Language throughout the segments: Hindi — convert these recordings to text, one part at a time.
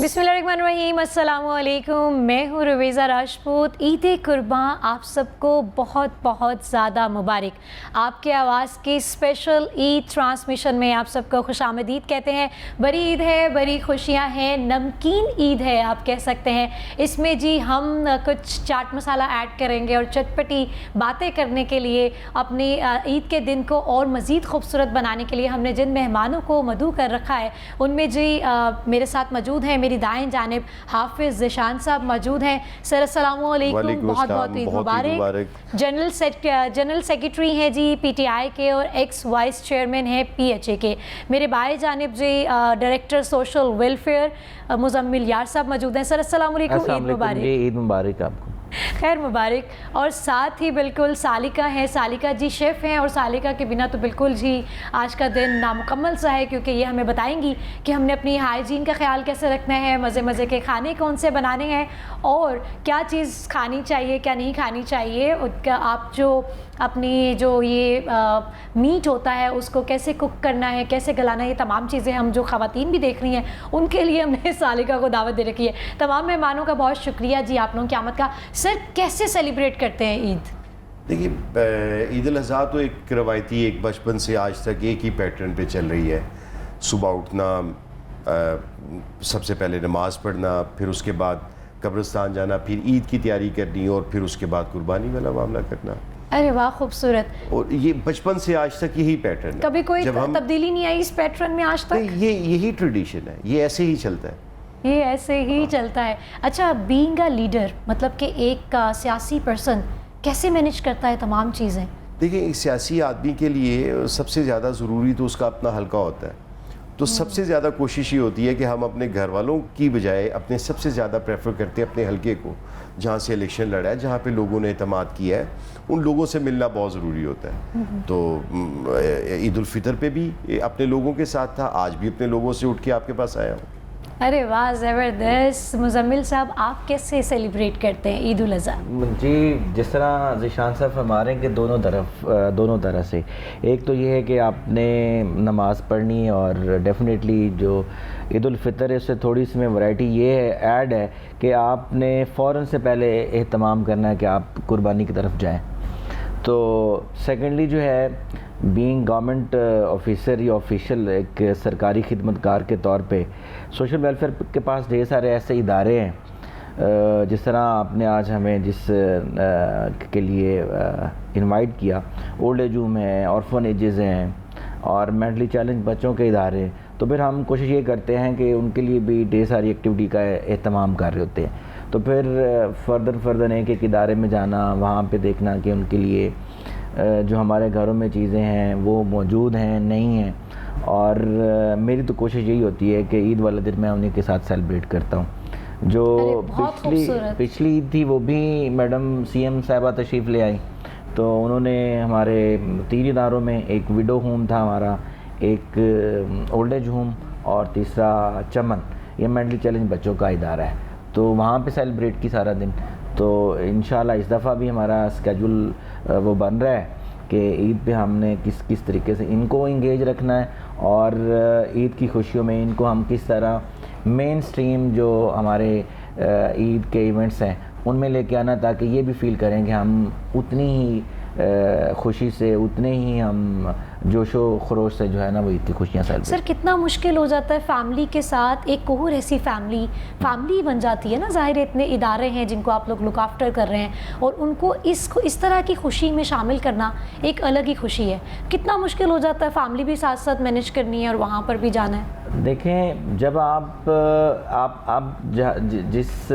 बिस्मिल्लाहिर्रहमानिर्रहीम, अस्सलाम वालेकुम। मैं हूँ रवीज़ा राजपूत। ईद कुर्बान आप सबको बहुत बहुत ज़्यादा मुबारक। आपके आवाज़ की स्पेशल ईद ट्रांसमिशन में आप सबको खुशामदीद कहते हैं। बड़ी ईद है, बड़ी खुशियाँ हैं, नमकीन ईद है आप कह सकते हैं। इसमें जी हम कुछ चाट मसाला ऐड करेंगे और चटपटी बातें करने के लिए अपनी ईद के दिन को और मज़ीद खूबसूरत बनाने के लिए हमने जिन मेहमानों को मदऊ कर रखा है उनमें जी मेरे साथ मौजूद हैं, मेरी दाएं जानिब हाफिज़ ज़ीशान साहब मौजूद हैं। सर अस्सलाम वालेकुम, बहुत बहुत ईद मुबारक। जनरल सेक्रेटरी हैं जी पीटीआई के और एक्स वाइस चेयरमैन हैं पीएचए के। मेरे बाएं जानिब जी डायरेक्टर सोशल वेलफेयर मुजम्मिल यार साहब मौजूद हैं। सर अस्सलाम वालेकुम, ईद मुबारक। ईद मुबारक आपको। खैर मुबारक। और साथ ही बिल्कुल सालिका है, सालिका जी शेफ़ हैं और सालिका के बिना तो बिल्कुल जी आज का दिन नामुकम्मल सा है, क्योंकि ये हमें बताएंगी कि हमने अपनी हाइजीन का ख्याल कैसे रखना है, मज़े मज़े के खाने कौन से बनाने हैं और क्या चीज़ खानी चाहिए क्या नहीं खानी चाहिए। उसका आप जो अपनी जो ये मीट होता है उसको कैसे कुक करना है, कैसे गलाना है, ये तमाम चीज़ें हम जो ख़वातीन भी देख रही हैं उनके लिए हमने सालिका को दावत दे रखी है। तमाम मेहमानों का बहुत शुक्रिया जी आप लोगों की आमद का। सर कैसे सेलिब्रेट करते हैं ईद? देखिए, ईद उल अज़हा तो एक रवायती, एक बचपन से आज तक एक ही पैटर्न पे चल रही है। सुबह उठना, सबसे पहले नमाज़ पढ़ना, फिर उसके बाद कब्रिस्तान जाना, फिर ईद की तैयारी करनी और फिर उसके बाद कुर्बानी वाला मामला करना। अरे वाह, खूबसूरत। और ये बचपन से आज तक यही पैटर्न है। कभी कोई तब्दीली नहीं आई इस पैटर्न में आज तक? ये यही ट्रेडिशन है, ये ऐसे ही चलता है, ये ऐसे ही चलता है। अच्छा, बीइंग अ लीडर मतलब कि एक सियासी पर्सन कैसे मैनेज करता है तमाम चीज़ें? देखिए, एक सियासी आदमी के लिए सबसे ज़्यादा ज़रूरी तो उसका अपना हल्का होता है। तो सबसे ज़्यादा कोशिश ये होती है कि हम अपने घर वालों की बजाय अपने सबसे ज़्यादा प्रेफर करते हैं अपने हल्के को, जहाँ से इलेक्शन लड़ा है, जहाँ पे लोगों ने एतमाद किया है, उन लोगों से मिलना बहुत ज़रूरी होता है। तो ईद उल फितर पे भी अपने लोगों के साथ था, आज भी अपने लोगों से उठ के आपके पास आया हूँ। अरे वाह, ज़बरदस्त। मुजम्मिल साहब, आप कैसे सेलिब्रेट करते हैं ईद उल अज़हा? जी, जिस तरह ज़ीशान साहब फरमा रहे हैं कि दोनों तरह से, एक तो ये है कि आपने नमाज़ पढ़नी और डेफिनेटली जो ईद उल फितर है उससे थोड़ी सी में वैरायटी ये ऐड है कि आपने फ़ौरन से पहले एहतमाम करना है कि आप कुर्बानी की तरफ जाएँ। तो सेकेंडली जो है, बीइंग गवर्नमेंट ऑफिसर या ऑफिशियल एक सरकारी खिदमतकार के तौर पे सोशल वेलफेयर के पास ढेर सारे ऐसे इदारे हैं। जिस तरह आपने आज हमें जिस के लिए इनवाइट किया, ओल्ड एज होम है, ऑर्फनेजेस हैं और मेंटली चैलेंज बच्चों के इदारे, तो फिर हम कोशिश ये करते हैं कि उनके लिए भी ढेर सारी एक्टिविटी का एहतमाम कर रहे होते हैं। तो फिर फर्दर एक एक इदारे में जाना, वहाँ पे देखना कि उनके लिए जो हमारे घरों में चीज़ें हैं वो मौजूद हैं नहीं हैं। और मेरी तो कोशिश यही होती है कि ईद वाले दिन मैं उन्हीं के साथ सेलिब्रेट करता हूँ। जो पिछली ईद थी वो भी मैडम सीएम साहिबा तशरीफ़ ले आई, तो उन्होंने हमारे 3 इदारों में, एक विडो होम था हमारा, एक ओल्ड एज होम और तीसरा चमन, ये मेंटली चैलेंज बच्चों का इदारा है, तो वहाँ पे सेलिब्रेट की सारा दिन। तो इंशाल्लाह इस दफ़ा भी हमारा स्केजूल वो बन रहा है कि ईद पे हमने किस तरीके से इनको इंगेज रखना है और ईद की खुशियों में इनको हम किस तरह मेन स्ट्रीम जो हमारे ईद के इवेंट्स हैं उनमें लेके आना, ताकि ये भी फील करें कि हम उतनी ही खुशी से, उतने ही हम जोशो खरोश से जो है ना वो ईद की खुशियाँ सेलिब्रेट। सर कितना मुश्किल हो जाता है फैमिली के साथ, एक कोहर ऐसी फैमिली बन जाती है ना, ज़ाहिर है इतने इदारे हैं जिनको आप लोग लुक आफ्टर कर रहे हैं और उनको इस तरह की खुशी में शामिल करना एक अलग ही खुशी है। कितना मुश्किल हो जाता है, फैमिली भी साथ साथ मैनेज करनी है और वहाँ पर भी जाना है? देखें, जब आप जिस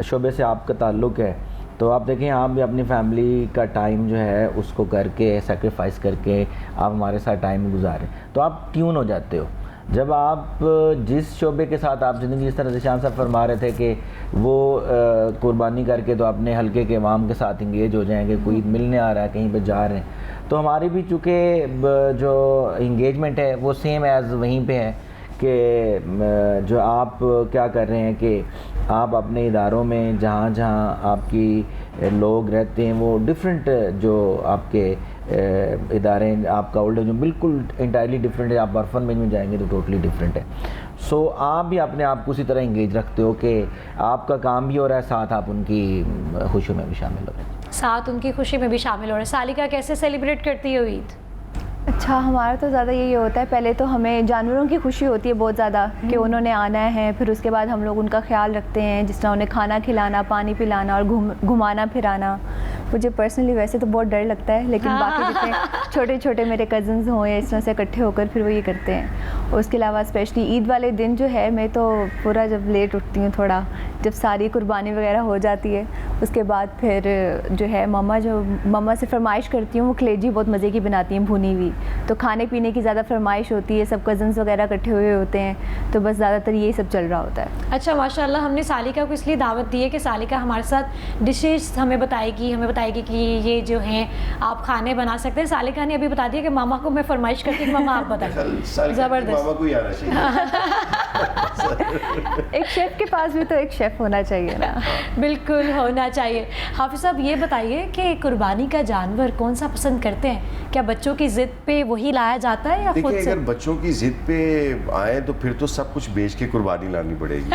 शोबे से आपका ताल्लुक़ है, तो आप देखें आप भी अपनी फैमिली का टाइम जो है उसको करके, सेक्रीफाइस करके आप हमारे साथ टाइम गुजारें, तो आप ट्यून हो जाते हो। जब आप जिस शोबे के साथ आप ज़िंदगी, जिस तरह ज़ीशान साहब फरमा रहे थे कि वो कुर्बानी करके तो अपने हल्के के अवाम के साथ इंगेज हो जाएंगे, कोई मिलने आ रहा है, कहीं पे जा रहे हैं, तो हमारी भी चूँकि जो इंगेजमेंट है वो सेम एज़ वहीं पे है कि जो आप क्या कर रहे हैं कि आप अपने इदारों में जहाँ जहाँ आपकी लोग रहते हैं वो डिफरेंट, जो आपके इदारे, आपका ओल्ड एज बिल्कुल इंटायरली डिफरेंट है। आप बर्फन में जाएंगे तो टोटली डिफरेंट है। सो आप भी अपने आप को उसी तरह इंगेज रखते हो कि आपका काम भी हो रहा है, साथ आप उनकी खुशियों में भी शामिल हो रहे हैं। साथ उनकी खुशी में भी शामिल हो रहे हैं। सालिका कैसे सेलिब्रेट करती हो ईद? अच्छा, हमारा तो ज़्यादा यही होता है, पहले तो हमें जानवरों की खुशी होती है बहुत ज़्यादा कि उन्होंने आना है, फिर उसके बाद हम लोग उनका ख्याल रखते हैं, जिस तरह उन्हें खाना खिलाना, पानी पिलाना और घुमाना फिराना। मुझे पर्सनली वैसे तो बहुत डर लगता है, लेकिन बाकी जितने छोटे छोटे मेरे कज़न्स हों या इस तरह से इकट्ठे होकर फिर वो ये करते हैं। उसके अलावा स्पेशली ईद वाले दिन जो है, मैं तो पूरा जब लेट उठती हूँ थोड़ा, जब सारी कुर्बानी वगैरह हो जाती है, उसके बाद फिर जो है मम्मा से फरमाइश करती हूँ, वो कलेजी बहुत मज़े की बनाती हैं भुनी हुई, तो खाने पीने की ज़्यादा फरमाइश होती है, सब कज़न्स वगैरह इकट्ठे हुए होते हैं, तो बस ज़्यादातर यही सब चल रहा होता है। अच्छा, माशाल्लाह, हमने सालिका को इसलिए दावत दी है कि सालिका हमारे साथ डिशेस हमें बताएगी कि ये जो हैं आप खाने बना सकते हैं। सालिका ने अभी बता दिया कि मामा को मैं फरमाइश करती हूँ कि मामा आप बताएं। ज़बरदस्त, मामा को ही आना चाहिए। एक शेफ़ के पास भी तो एक शेफ़ होना चाहिए ना। बिल्कुल होना चाहिए। हाफिज़ साहब, ये बताइए कि कुर्बानी का जानवर कौन सा पसंद करते हैं? क्या बच्चों की ज़िद पे वही लाया जाता है या खुद देखिए, से? अगर बच्चों की ज़िद पे आए तो फिर तो सब कुछ बेच के कुर्बानी लानी पड़ेगी।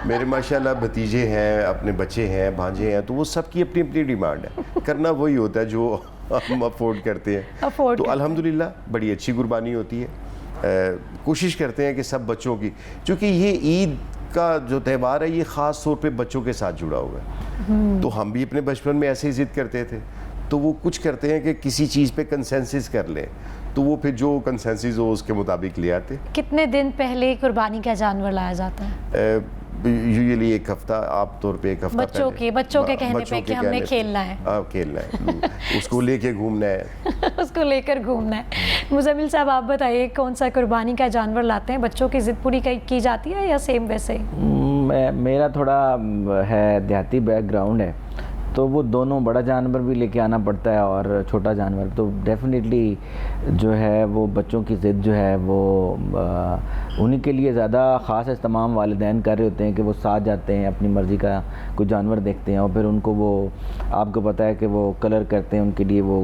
मेरे माशाल्लाह भतीजे हैं, अपने बच्चे हैं, भांजे हैं, तो वो सबकी अपनी अपनी डिमांड है। करना वही होता है जो हम अफोर्ड करते हैं। तो अल्हम्दुलिल्लाह बड़ी अच्छी कुर्बानी होती है। कोशिश करते हैं कि सब बच्चों की, क्योंकि ये ईद का जो त्यौहार है ये ख़ास तौर पे बच्चों के साथ जुड़ा हुआ है। तो हम भी अपने बचपन में ऐसे ही ज़िद करते थे, तो वो कुछ करते हैं कि किसी चीज़ पे कंसेंसस कर लें, तो वो फिर जो कंसेंसस हो उसके मुताबिक ले आते। कितने दिन पहले कुर्बानी का जानवर लाया जाता है? यूजुअली एक हफ्ता, आप तौर पे एक हफ्ता बच्चों के कहने पे कि हमने खेलना है। खेलना है, उसको लेके घूमना है। उसको लेकर घूमना है। मुज़म्मिल साहब, आप बताइए कौन सा कुर्बानी का जानवर लाते हैं? बच्चों की ज़िद पूरी की जाती है या सेम वैसे ही? मेरा थोड़ा है देहाती बैकग्राउंड है, तो वो दोनों बड़ा जानवर भी लेके आना पड़ता है और छोटा जानवर, तो डेफिनेटली जो है वो बच्चों की ज़िद जो है वो उन्हीं के लिए ज़्यादा ख़ास तमाम वालिदैन कर रहे होते हैं कि वो साथ जाते हैं, अपनी मर्ज़ी का कुछ जानवर देखते हैं और फिर उनको वो, आपको पता है कि वो कलर करते हैं, उनके लिए वो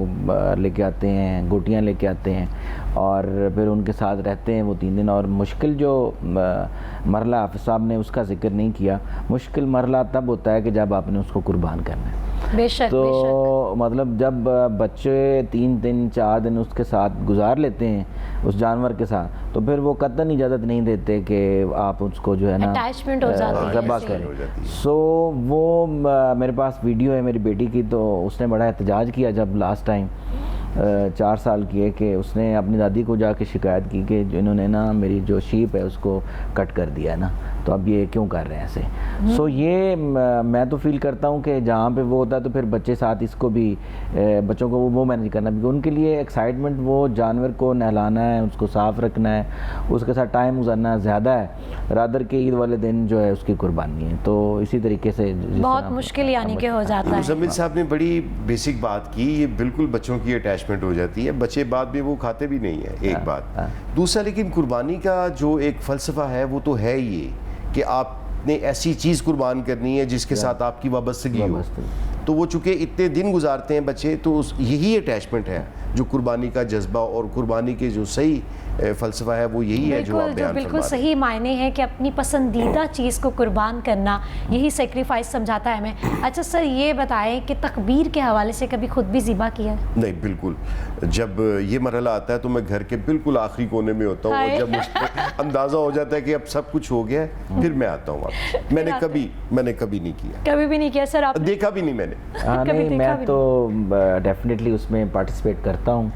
लेके आते हैं, गोटियाँ लेके आते हैं और फिर उनके साथ रहते हैं वो 3 दिन। और मुश्किल जो मरला हाफ़िज़ साहब ने उसका जिक्र नहीं किया, मुश्किल मरला तब होता है कि जब आपने उसको कुर्बान करना है। बेशक, तो बेशक। मतलब जब बच्चे 3 दिन 4 दिन उसके साथ गुजार लेते हैं, उस जानवर के साथ, तो फिर वो कतई इजाज़त नहीं देते कि आप उसको जो है ना अटैचमेंट हो जाती है, ज़बह करें। सो वो मेरे पास वीडियो है मेरी बेटी की, तो उसने बड़ा एहतजाज किया जब लास्ट टाइम 4 साल की है कि उसने अपनी दादी को जाके शिकायत की कि इन्होंने ना मेरी जो शीप है उसको कट कर दिया है ना, तो अब ये क्यों कर रहे हैं ऐसे। सो ये मैं तो फील करता हूँ कि जहाँ पे वो होता है तो फिर बच्चे साथ इसको भी, बच्चों को वो मैनेज करना, क्योंकि उनके लिए एक्साइटमेंट वो जानवर को नहलाना है, उसको साफ़ रखना है, उसके साथ टाइम गुजारना ज़्यादा है रादर के ईद वाले दिन जो है उसकी कुर्बानी है। तो इसी तरीके से बहुत मुश्किल यानी कि हो जाता है। मुज़म्मिल साहब ने बड़ी बेसिक बात की, ये बिल्कुल बच्चों की अटैचमेंट हो जाती है, बच्चे बाद में वो खाते भी नहीं है, एक बात। दूसरा, लेकिन कुर्बानी का जो एक फ़लसफ़ा है वो तो है ये कि आपने ऐसी चीज़ कुर्बान करनी है जिसके साथ आपकी वाबस्तगी हो। तो वो चूँकि इतने दिन गुजारते हैं बच्चे, तो यही अटैचमेंट है जो कुर्बानी का जज्बा और कुर्बानी के जो सही फ़लसफ़ा है वो यही है जो आप बयान बिल्कुल सही मायने हैं कि अपनी पसंदीदा चीज़ को कुर्बान करना, यही सेक्रीफाइस समझाता है हमें। अच्छा सर, ये बताएं कि तकबीर के हवाले से कभी खुद भी ज़िबा किया? नहीं, बिल्कुल। जब ये मरहला आता है तो मैं घर के बिल्कुल आखिरी कोने में होता हूँ और जब मुझे अंदाज़ा हो जाता है कि अब सब कुछ हो गया है, फिर मैं आता हूँ। मैंने कभी नहीं किया। कभी भी नहीं किया सर? आप देखा भी नहीं मैंने। नहीं, मैं तो डेफिनेटली उसमें पार्टिसिपेट करता हूँ।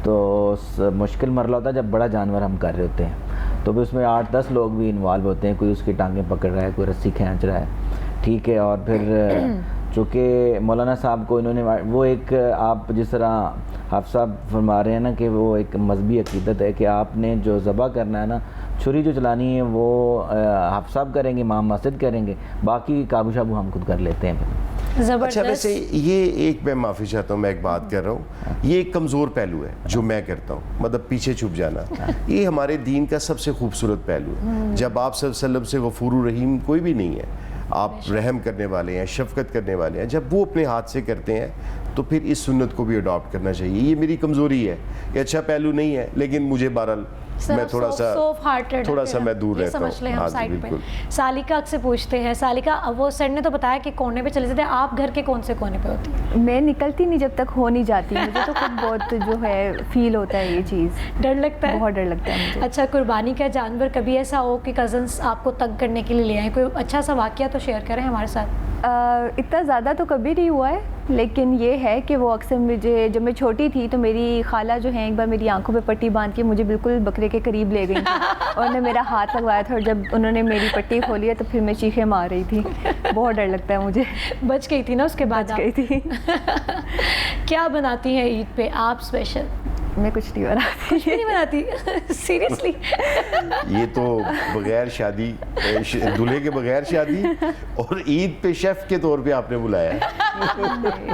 तो मुश्किल मरला होता है जब बड़ा जानवर हम कर रहे होते हैं, तो भी उसमें 8-10 लोग भी इन्वॉल्व होते हैं, कोई उसकी टांगें पकड़ रहा है, कोई रस्सी खींच रहा है, ठीक है। और फिर चूँकि मौलाना साहब को इन्होंने वो एक, आप जिस तरह हाफ़िज़ साहब फरमा रहे हैं ना कि वो एक मजहबी अक़ीदत है कि आपने जो ज़बह करना है ना, छुरी जो चलानी है वो हाफ़िज़ साहब करेंगे, इमाम मस्जिद करेंगे, बाकी काबू शाबू हम खुद कर लेते हैं। अच्छा, वैसे ये एक, मैं माफ़ी चाहता हूँ, मैं एक बात कर रहा हूँ, ये एक कमज़ोर पहलू है जो मैं करता हूँ, मतलब पीछे छुप जाना। ये हमारे दीन का सबसे खूबसूरत पहलू है। जब आप सल्लल्लाहु अलैहि वसल्लम से गफूर रहीम कोई भी नहीं है, आप रहम करने वाले हैं, शफ़क़त करने वाले हैं, जब वो अपने हाथ से करते हैं तो फिर इस सुन्नत को भी अडॉप्ट करना चाहिए। ये मेरी कमज़ोरी है, ये अच्छा पहलू नहीं है, लेकिन मुझे बहरहाल मैं थोड़ा सा मैं दूर रहता हूँ। समझ लें हम हाँ जी, साइड पे। बिल्कुल। सालिका से पूछते हैं, सालिका वो सर ने तो बताया कि कोने पे चले जाते हैं, आप घर के कौन से कोने पे होती है? मैं निकलती नहीं जब तक हो नहीं जाती, मुझे तो खुद बहुत जो है फील होता है ये चीज़, डर लगता है? बहुत डर लगता है मुझे। अच्छा, कुर्बानी का जानवर कभी ऐसा हो कि कज़न्स आपको तंग करने के लिए ले आए, कोई अच्छा सा वाकया तो शेयर करें हमारे साथ। इतना ज़्यादा तो कभी नहीं हुआ है, लेकिन ये है कि वो अक्सर मुझे, जब मैं छोटी थी तो मेरी खाला जो है एक बार मेरी आंखों पे पट्टी बांध के मुझे बिल्कुल बकरे के करीब ले गई थी और ने मेरा हाथ लगवाया था, और जब उन्होंने मेरी पट्टी खोली है तो फिर मैं चीखें मार रही थी। बहुत डर लगता है मुझे। बच गई थी ना उसके बाद? बच गई थी। क्या बनाती हैं ईद पे आप स्पेशल? मैं कुछ नहीं बनाती। कुछ भी नहीं बनाती? सीरियसली? ये तो बगैर शादी, दूल्हे के बगैर शादी, और ईद पे शेफ के तौर पे आपने बुलाया है।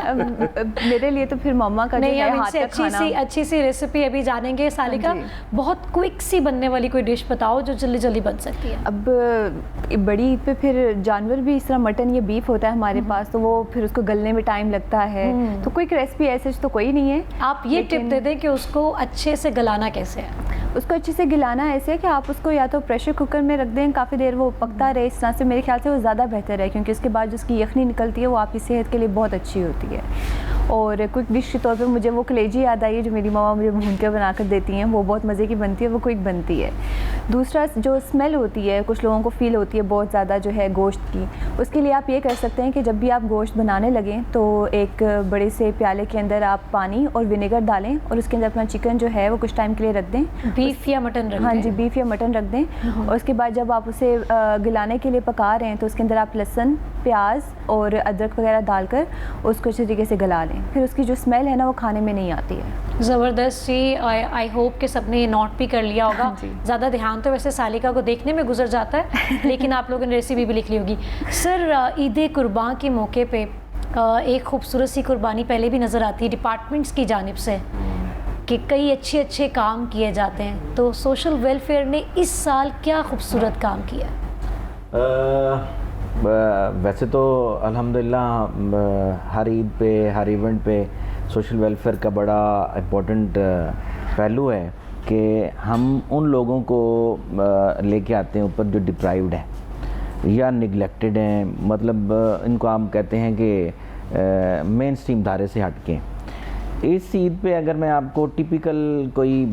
अब मेरे लिए तो फिर मम्मा का जो नहीं, है हम हाथ इनसे का खाना। अच्छी सी रेसिपी अभी जानेंगे। सालिका, हाँ जी। बहुत क्विक सी बनने वाली कोई डिश बताओ जो जल्दी जल्दी बन सकती है। अब बड़ी ईद पे फिर जानवर भी इस तरह मटन या बीफ होता है हमारे पास, तो वो फिर उसको गलने में टाइम लगता है, तो क्विक रेसिपी ऐसे तो कोई नहीं है। आप ये टिप दे दें कि उसको अच्छे से गलाना कैसे है? उसको अच्छे से गिलाना ऐसे है कि आप उसको या तो प्रेशर कुकर में रख दें, काफ़ी देर वो पकता रहे, इस तरह से मेरे ख्याल से वो ज़्यादा बेहतर है, क्योंकि उसके बाद जो उसकी यखनी निकलती है वो आपकी सेहत के लिए बहुत अच्छी होती है। और क्विक डिश के तौर पे मुझे वो कलेजी याद आई है जो मेरी मामा मुझे भून के बना कर देती हैं, वो बहुत मज़े की बनती है, वो क्विक बनती है। दूसरा जो स्मेल होती है, कुछ लोगों को फील होती है बहुत ज़्यादा जो है गोश्त की, उसके लिए आप ये कर सकते हैं कि जब भी आप गोश्त बनाने लगें तो एक बड़े से प्याले के अंदर आप पानी और विनेगर डालें और उसके अंदर अपना चिकन जो है वो कुछ टाइम के लिए रख दें। बीफ या मटन रख दें? हाँ जी, बीफ या मटन रख दें, और उसके बाद जब आप उसे गिलाने के लिए पका रहे हैं तो उसके अंदर आप लहसुन, प्याज और अदरक वगैरह डालकर उसको अच्छे तरीके से गला लें, फिर उसकी जो स्मेल है ना वो खाने में नहीं आती है। ज़बरदस्त जी। आई होप कि सबने ये नोट भी कर लिया होगा। हाँ जी। ज़्यादा ध्यान तो वैसे सालिका को देखने में गुजर जाता है, लेकिन आप लोगों ने रेसिपी भी लिख ली होगी। सर, ईद कुर्बान के मौके पे एक खूबसूरत सी कुर्बानी पहले भी नज़र आती है डिपार्टमेंट्स की जानिब से कि कई अच्छे काम किए जाते हैं, तो सोशल वेलफेयर ने इस साल क्या खूबसूरत काम किया? वैसे तो अल्हम्दुलिल्लाह हर ईद पे, हर इवेंट पे सोशल वेलफेयर का बड़ा इम्पोर्टेंट पहलू है कि हम उन लोगों को लेके आते हैं ऊपर जो डिप्राइव्ड है या निगलेक्टेड हैं, मतलब इनको हम कहते हैं कि मेन स्ट्रीम धारे से हटके। इस ईद पे अगर मैं आपको टिपिकल कोई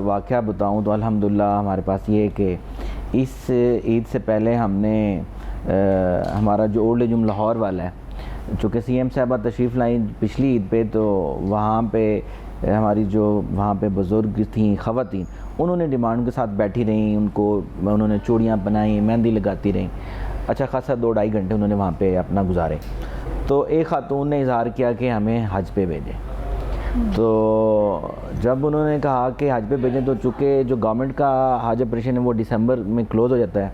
वाक़या बताऊं तो अल्हम्दुलिल्लाह हमारे पास ये है कि इस ईद से पहले हमने हमारा जो ओल्ड एज होम लाहौर वाला है, चूँकि सीएम साहबा तशरीफ़ लाई पिछली ईद पे, तो वहाँ पे हमारी जो वहाँ पे बुज़ुर्ग थी ख़वातीन, उन्होंने डिमांड के साथ बैठी रहीं, उन्होंने चूड़ियाँ बनाई, मेहंदी लगाती रहीं, अच्छा खासा 2-2.5 घंटे उन्होंने वहाँ पे अपना गुजारे। तो एक खातून ने इज़हार किया कि हमें हज पे भेजें। तो जब उन्होंने कहा कि हज पे भेजें, तो चूँकि जो गवर्नमेंट का हज ऑपरेशन है वो दिसंबर में क्लोज़ हो जाता है,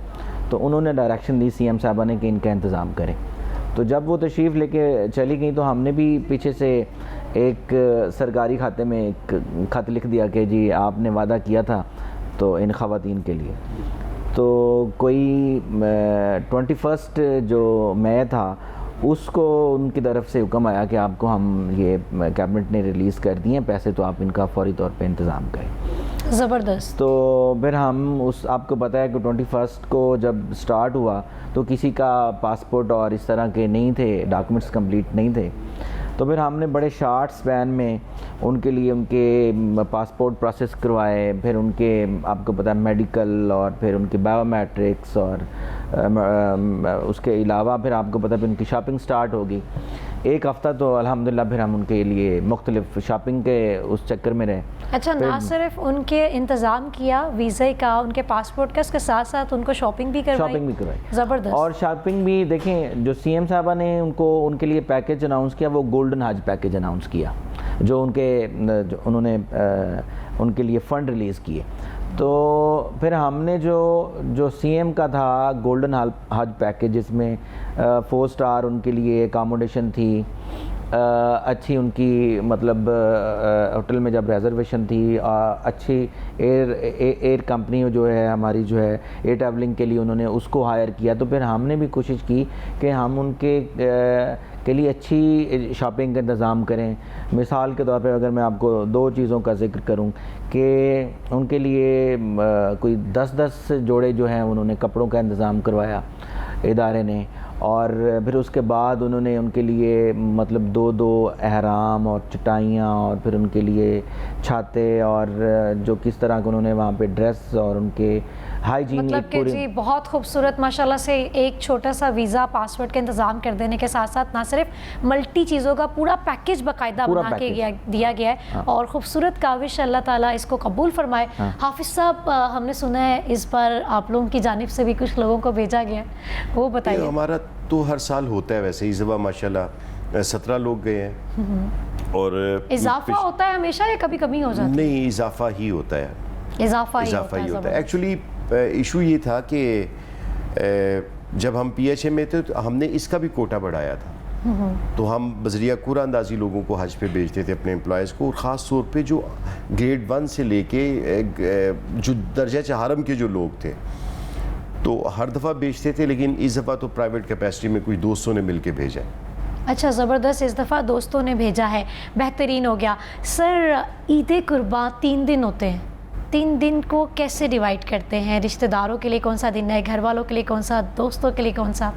तो उन्होंने डायरेक्शन दी सीएम साहबा ने कि इनका इंतज़ाम करें। तो जब वो तशरीफ़ लेके चली गई तो हमने भी पीछे से एक सरकारी खाते में एक ख़त लिख दिया कि जी आपने वादा किया था तो इन ख़वातीन के लिए। तो कोई 21 जो मई था उसको उनकी तरफ से हुक्म आया कि आपको हम ये कैबिनेट ने रिलीज़ कर दिए पैसे, तो आप इनका फ़ौरी तौर पे इंतज़ाम करें। ज़बरदस्त। तो फिर हम आपको पता है कि 21 को जब स्टार्ट हुआ तो किसी का पासपोर्ट और इस तरह के नहीं थे, डॉक्यूमेंट्स कंप्लीट नहीं थे, तो फिर हमने बड़े शार्ट स्पैन में उनके लिए उनके पासपोर्ट प्रोसेस करवाए, फिर उनके आपको पता है मेडिकल और फिर उनके बायोमेट्रिक्स और उसके अलावा फिर आपको पता है उनकी शॉपिंग स्टार्ट होगी। एक हफ़्ता तो अल्हम्दुलिल्लाह फिर हम उनके लिए मुख्तलिफ शॉपिंग के उस चक्कर में रहे। अच्छा, ना सिर्फ उनके इंतज़ाम किया वीज़ा का, उनके पासपोर्ट का, इसके साथ साथ उनको शॉपिंग भी करवाई। ज़बरदस्त। और शॉपिंग भी देखें, जो सीएम साहबा ने उनके लिए पैकेज अनाउंस किया, वो गोल्डन हज पैकेज अनाउंस किया, जो उन्होंने उनके लिए फ़ंड रिलीज़ किए। तो फिर हमने जो सीएम का था गोल्डन हज पैकेज, जिसमें 4 स्टार उनके लिए अकामोडेशन थी अच्छी उनकी मतलब होटल में जब रिजर्वेशन थी, अच्छी एयर कंपनी जो है हमारी जो है एयर ट्रैवलिंग के लिए उन्होंने उसको हायर किया। तो फिर हमने भी कोशिश की कि हम उनके के लिए अच्छी शॉपिंग का इंतज़ाम करें। मिसाल के तौर पे अगर मैं आपको 2 चीज़ों का ज़िक्र करूं कि उनके लिए कोई 10-10 जोड़े जो हैं उन्होंने कपड़ों का इंतज़ाम करवाया इदारे ने, और फिर उसके बाद उन्होंने उनके लिए मतलब 2-2 एहराम और चटाइयाँ और फिर उनके लिए छाते और जो किस तरह के उन्होंने वहाँ पे ड्रेस और उनके हाइजीन मतलब कि जी बहुत खूबसूरत माशाल्लाह से एक छोटा सा वीज़ा पासवर्ड का इंतज़ाम कर देने के साथ साथ ना सिर्फ मल्टी चीज़ों का पूरा पैकेज बाकायदा बना के दिया गया है। हाँ। और खूबसूरत काविश, अल्लाह ताला इसको कबूल फरमाए। हाँ। हाफिज़ साहब, हमने सुना है इस बार आप लोगों की जानिब से भी कुछ लोगों को भेजा गया है, वो बताइए। हमारा तो हर साल होता है वैसे, इस दफ़ा माशाल्लाह 17 लोग गए हैं। और इजाफा होता है हमेशा या कभी कभी हो जाता है? नहीं, इजाफा ही होता है, इजाफा ही होता है। एक्चुअली इशू ये था कि जब हम PHA में थे तो हमने इसका भी कोटा बढ़ाया था। तो हम बजरिया कुरा अंदाजी लोगों को हज पे भेजते थे अपने एम्प्लॉयज़ को, और ख़ास तौर पे जो ग्रेड 1 से लेके जो दर्जा चहारम के जो लोग थे तो हर दफ़ा बेचते थे, लेकिन इस दफ़ा तो प्राइवेट कैपेसिटी में कुछ दोस्तों ने मिल के भेजा। अच्छा, ज़बरदस्त, इस दफ़ा दोस्तों ने भेजा है, बेहतरीन हो गया। सर, ईद कुर्बान 3 दिन होते हैं, 3 दिन को कैसे डिवाइड करते हैं? रिश्तेदारों के लिए कौन सा दिन है, घर वालों के लिए कौन सा, दोस्तों के लिए कौन सा?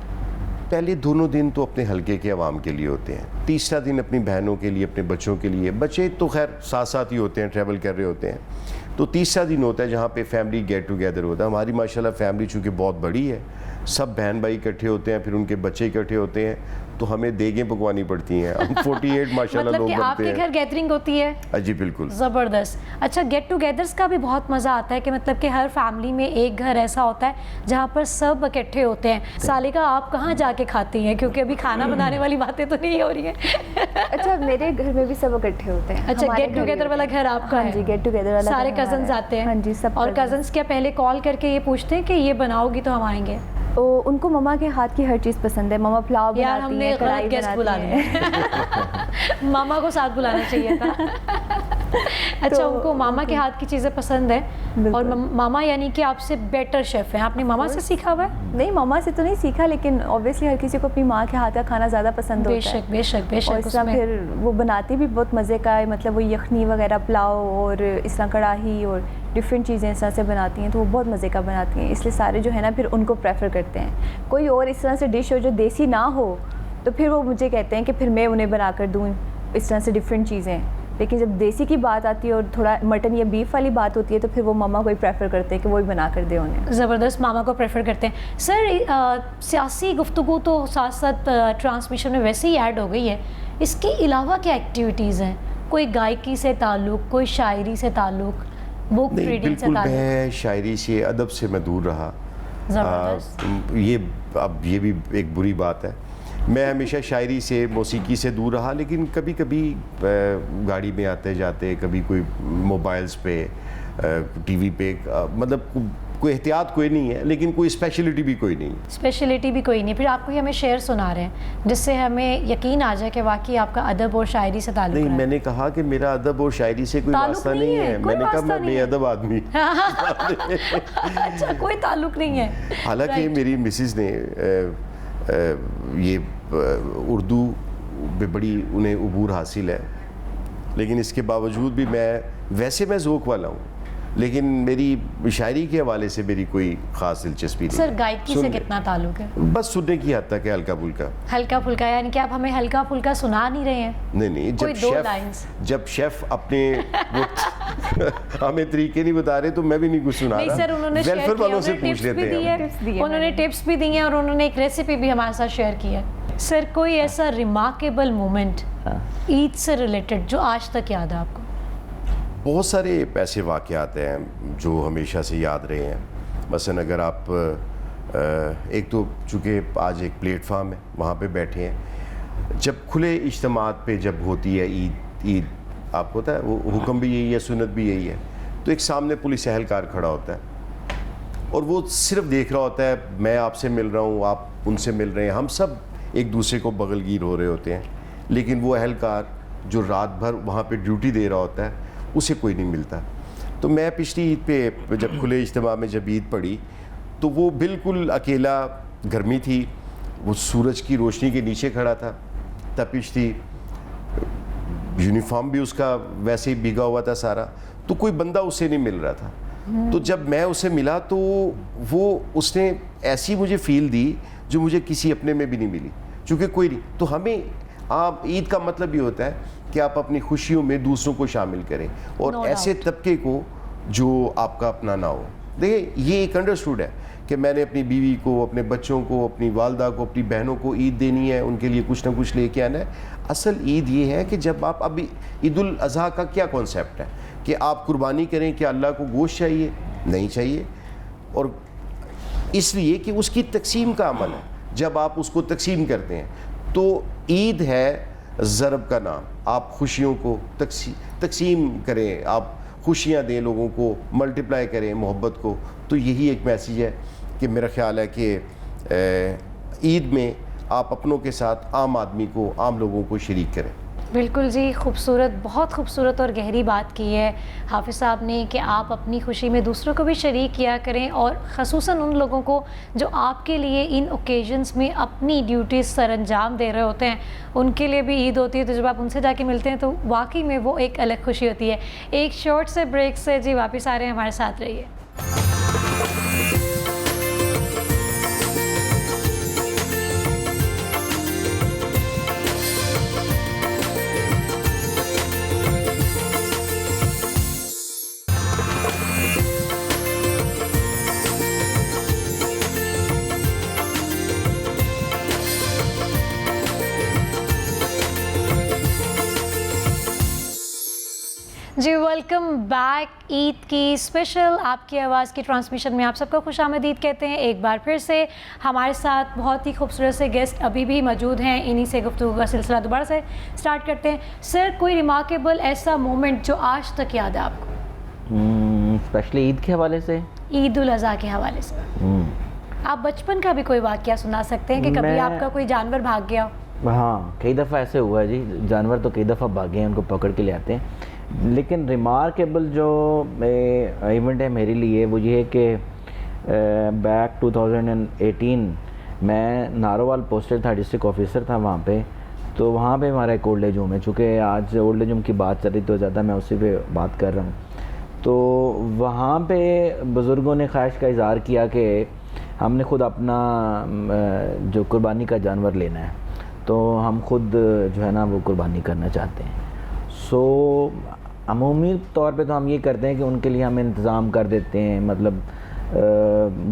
पहले दोनों दिन तो अपने हलके के अवाम के लिए होते हैं, तीसरा दिन अपनी बहनों के लिए, अपने बच्चों के लिए। बच्चे तो खैर साथ साथ ही होते हैं, ट्रैवल कर रहे होते हैं। तो तीसरा दिन होता है जहाँ पे फैमिली गेट टुगेदर होता है। हमारी माशाल्लाह फैमिली चूँकि बहुत बड़ी है, सब बहन भाई इकट्ठे होते हैं, फिर उनके बच्चे इकट्ठे होते हैं, तो हमें देगें पकवानी पड़ती हैं। हम 48 माशाल्लाह मतलब लोग कि बनते आपके हैं। घर गैदरिंग होती है? जी बिल्कुल, ज़बरदस्त। अच्छा, गेट टुगेदर्स का भी बहुत मज़ा आता है कि मतलब कि हर फैमिली में एक घर ऐसा होता है जहाँ पर सब इकट्ठे होते हैं। सालिका, आप कहाँ जाके खाती हैं, क्योंकि अभी खाना बनाने वाली बातें तो नहीं हो रही हैं? अच्छा, मेरे घर में भी सब इकट्ठे होते हैं। अच्छा, हमारे गेट घर टुगेदर भी वाला होते हैं। घर आपका हाँ है? जी, गेट टुगेदर वाला सारे घर हमारा कजन्स है। आते हैं? हाँ जी, सब। और कजन्स क्या पहले कॉल करके ये पूछते हैं कि ये बनाओगी तो हम आएंगे? उनको मम्मा के हाथ की हर चीज़ पसंद है। मम्मा पुलाव यार, बनाती हमने हैं, कढ़ाई गेस्ट बुला बनाती हैं। मामा को साथ बुलाना चाहिए था। अच्छा, उनको मामा के हाथ की चीज़ें पसंद है, और मामा यानी कि आपसे बेटर शेफ़ हैं, आपने मामा से सीखा हुआ है? नहीं, मामा से तो नहीं सीखा, लेकिन ऑब्वियसली हर किसी को अपनी माँ के हाथ का खाना ज़्यादा पसंद होता है। बेशक बेशक और बेशक। इस तरह फिर वो बनाती भी बहुत मज़े का है, मतलब वो यखनी वगैरह, पुलाव और इस तरह कढ़ाई और डिफरेंट चीज़ें इस तरह से बनाती हैं, तो वो बहुत मज़े का बनाती हैं। इसलिए सारे जो है ना फिर उनको प्रेफर करते हैं। कोई और इस तरह से डिश हो जो देसी ना हो तो फिर वो मुझे कहते हैं कि फिर मैं उन्हें बना कर दूँ इस तरह से डिफरेंट चीज़ें। लेकिन जब देसी की बात आती है और थोड़ा मटन या बीफ वाली बात होती है तो फिर वो मामा को ही प्रेफर करते हैं कि वो ही बना कर दे उन्हें। ज़बरदस्त, मामा को प्रेफर करते हैं। सर, सियासी गुफ्तगू तो साथ साथ ट्रांसमिशन में वैसे ही ऐड हो गई है, इसके अलावा क्या एक्टिविटीज़ हैं? कोई गायकी से ताल्लुक़, कोई शायरी से ताल्लुक़, बुक नहीं रीडिंग से बिल्कुल, ताल्लुक़? मैं शायरी से, अदब से मैं दूर रहा। ज़बरदस्त। ये भी एक बुरी बात है। मैं हमेशा शायरी से, मौसीकी से दूर रहा, लेकिन कभी कभी गाड़ी में आते जाते, कभी कोई मोबाइल्स पे, टीवी पे, मतलब कोई एहतियात कोई नहीं है, लेकिन कोई स्पेशलिटी भी कोई नहीं। स्पेशलिटी भी कोई नहीं, फिर आपको ही हमें शेर सुना रहे हैं जिससे हमें यकीन आ जाए कि वाकई आपका अदब और शायरी से ताल्लुक़ नहीं, है। मैंने कहा कि मेरा अदब और शायरी से कोई ताल्लुक वास्ता नहीं नहीं है, है। कोई मैंने कहा वास्ता मैं नहीं है। बेअदब आदमी। अच्छा, कोई ताल्लुक़ नहीं है। हालांकि Right. मेरी मिसिज़ ने ये उर्दू में बड़ी उन्हें उबूर हासिल है, लेकिन इसके बावजूद भी मैं ज़ोक वाला हूँ, लेकिन मेरी शायरी के हवाले से मेरी कोई ख़ास दिलचस्पी नहीं। सर, गायकी से कितना ताल्लुक़ है? बस सुनने की हद तक है, हल्का फुल्का। हल्का फुल्का यानी कि आप हमें हल्का फुल्का सुना नहीं रहे हैं? नहीं, कोई 2 लाइन्स? जब शेफ अपने हमें तरीके नहीं बता रहे तो मैं भी नहीं कुछ सुना नहीं रहा। सर, उन्होंने शेयर वेलफेयर किया, वालों से उन्होंने पूछ टिप्स भी लेते दी हैं। है, उन्होंने टिप्स भी दी हैं और उन्होंने एक रेसिपी भी हमारे साथ शेयर की है। सर, कोई ऐसा रिमार्केबल मोमेंट ईद से रिलेटेड जो आज तक याद है आपको? बहुत सारे ऐसे वाक़यात हैं जो हमेशा से याद रहे हैं। मसलन अगर आप एक तो चूँकि आज एक प्लेटफार्म है, वहाँ पे बैठे हैं, जब खुले इज्तिमात पे जब होती है ईद आपको पता है वो हुक्म भी यही है, सुन्नत भी यही है, तो एक सामने पुलिस एहलकार खड़ा होता है और वो सिर्फ देख रहा होता है, मैं आपसे मिल रहा हूँ, आप उनसे मिल रहे हैं, हम सब एक दूसरे को बगलगीर हो रहे होते हैं, लेकिन वो अहलकार जो रात भर वहाँ पे ड्यूटी दे रहा होता है उसे कोई नहीं मिलता। तो मैं पिछली ईद पे जब खुले इज्तिमा में जब ईद पड़ी तो वो बिल्कुल अकेला, गर्मी थी, वो सूरज की रोशनी के नीचे खड़ा था, तपिश थी, यूनिफॉर्म भी उसका वैसे ही भीगा हुआ था सारा, तो कोई बंदा उससे नहीं मिल रहा था। तो जब मैं उससे मिला तो वो उसने ऐसी मुझे फील दी जो मुझे किसी अपने में भी नहीं मिली, क्योंकि कोई नहीं। तो हमें आप ईद का मतलब ये होता है कि आप अपनी खुशियों में दूसरों को शामिल करें और No ऐसे doubt. तबके को जो आपका अपना ना हो। देखिए ये एक अंडरस्टूड है कि मैंने अपनी बीवी को, अपने बच्चों को, अपनी वालदा को, अपनी बहनों को ईद देनी है, उनके लिए कुछ ना कुछ लेके आना है। असल ईद ये है कि जब आप अभी ईद उल अज़हा का क्या कॉन्सेप्ट है कि आप कुर्बानी करें कि अल्लाह को गोश्त चाहिए, नहीं चाहिए, और इसलिए कि उसकी तकसीम का अमल है। जब आप उसको तकसीम करते हैं तो ईद है ज़रब का नाम। आप खुशियों को तकसीम करें, आप खुशियाँ दें लोगों को, मल्टीप्लाई करें मोहब्बत को। तो यही एक मैसेज है कि मेरा ख़्याल है कि ईद में आप अपनों के साथ आम आदमी को, आम लोगों को शरीक करें। बिल्कुल जी, खूबसूरत, बहुत खूबसूरत और गहरी बात की है हाफिज़ साहब ने कि आप अपनी खुशी में दूसरों को भी शरीक किया करें, और ख़ुसूसन उन लोगों को जो आपके लिए इन ओकेजन्स में अपनी ड्यूटीज़ सरअंजाम दे रहे होते हैं, उनके लिए भी ईद होती है। तो जब आप उनसे जाके मिलते हैं तो वाकई में वो एक अलग खुशी होती है। एक शॉर्ट से ब्रेक से जी वापस आ रहे हैं, हमारे साथ रहिए। जी वेलकम बैक। ईद की स्पेशल आपकी आवाज़ की ट्रांसमिशन में आप सबका खुशामदीद कहते हैं। एक बार फिर से हमारे साथ बहुत ही खूबसूरत से गेस्ट अभी भी मौजूद हैं। इन्हीं से गुफ्तगू का सिलसिला दोबारा से स्टार्ट करते हैं। सर, कोई रिमार्केबल ऐसा मोमेंट जो आज तक याद है आपको? स्पेशली ईद के हवाले से, ईद उल अज़हा के हवाले से आप बचपन का भी कोई वाक़या सुना सकते हैं कि कभी आपका कोई जानवर भाग गया हो? हाँ, कई दफ़ा ऐसे हुआ है जी। जानवर तो कई दफ़ा भागे हैं, उनको पकड़ के ले आते हैं। लेकिन रिमार्केबल जो इवेंट है मेरे लिए वो ये है कि बैक 2018 मैं नारोवाल पोस्टेड था, डिस्ट्रिक्ट ऑफिसर था वहाँ पे। तो वहाँ पे हमारा एक ओल्ड एज होम है, चूँकि आज ओल्ड एज होम की बात चल रही तो ज़्यादा मैं उसी पे बात कर रहा हूँ। तो वहाँ पे बुज़ुर्गों ने ख्वाहिश का इज़हार किया कि हमने ख़ुद अपना जो कुर्बानी का जानवर लेना है, तो हम खुद जो है ना वो कुर्बानी करना चाहते हैं। सो अमूमी तौर पे तो हम ये करते हैं कि उनके लिए हम इंतज़ाम कर देते हैं, मतलब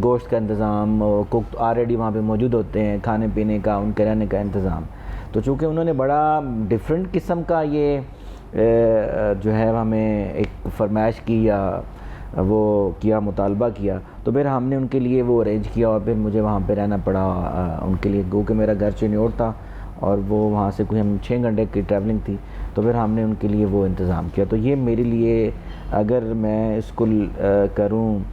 गोश्त का इंतज़ाम, कुक ऑलरेडी वहाँ पे मौजूद होते हैं, खाने पीने का, उनके रहने का इंतज़ाम। तो चूँकि उन्होंने बड़ा डिफरेंट किस्म का ये जो है हमें एक फरमाइश की या वो किया, मुतालबा किया, तो फिर हमने उनके लिए वो अरेंज किया और फिर मुझे वहाँ पे रहना पड़ा उनके लिए। गो कि मेरा घर चिन्योर था और वो वहाँ से कोई हम 6 घंटे की ट्रैवलिंग थी, तो फिर हमने उनके लिए वो इंतज़ाम किया। तो ये मेरे लिए, अगर मैं इसको करूँ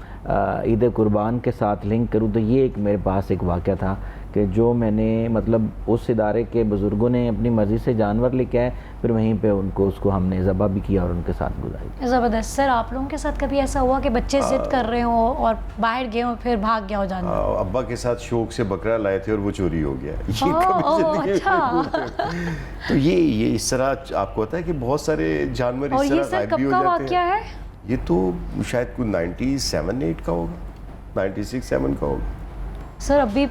ईद कुर्बान के साथ लिंक करूँ, तो ये एक मेरे पास एक वाक़या था कि जो मैंने मतलब उस इदारे के बुज़ुर्गों ने अपनी मर्ज़ी से जानवर लेके आए, फिर वहीं पे उसको हमने ज़बह भी किया और उनके साथ गुजारी। ज़बरदस्त। सर, आप लोगों के साथ कभी ऐसा हुआ कि बच्चे ज़िद कर रहे हों और बाहर गए हों फिर भाग गया हो जानवर? अब्बा के साथ शौक से बकरा लाए थे और वो चोरी हो गया। ये ओह, अच्छा। तो ये इस तरह आपको पता है कि बहुत सारे जानवर और इस ये तरह सर गायब कब भी हो का जाते वाक़या हैं। है? ये तो शायद कुछ 97-8 का होगा, 96-7 का होगा। सर अभी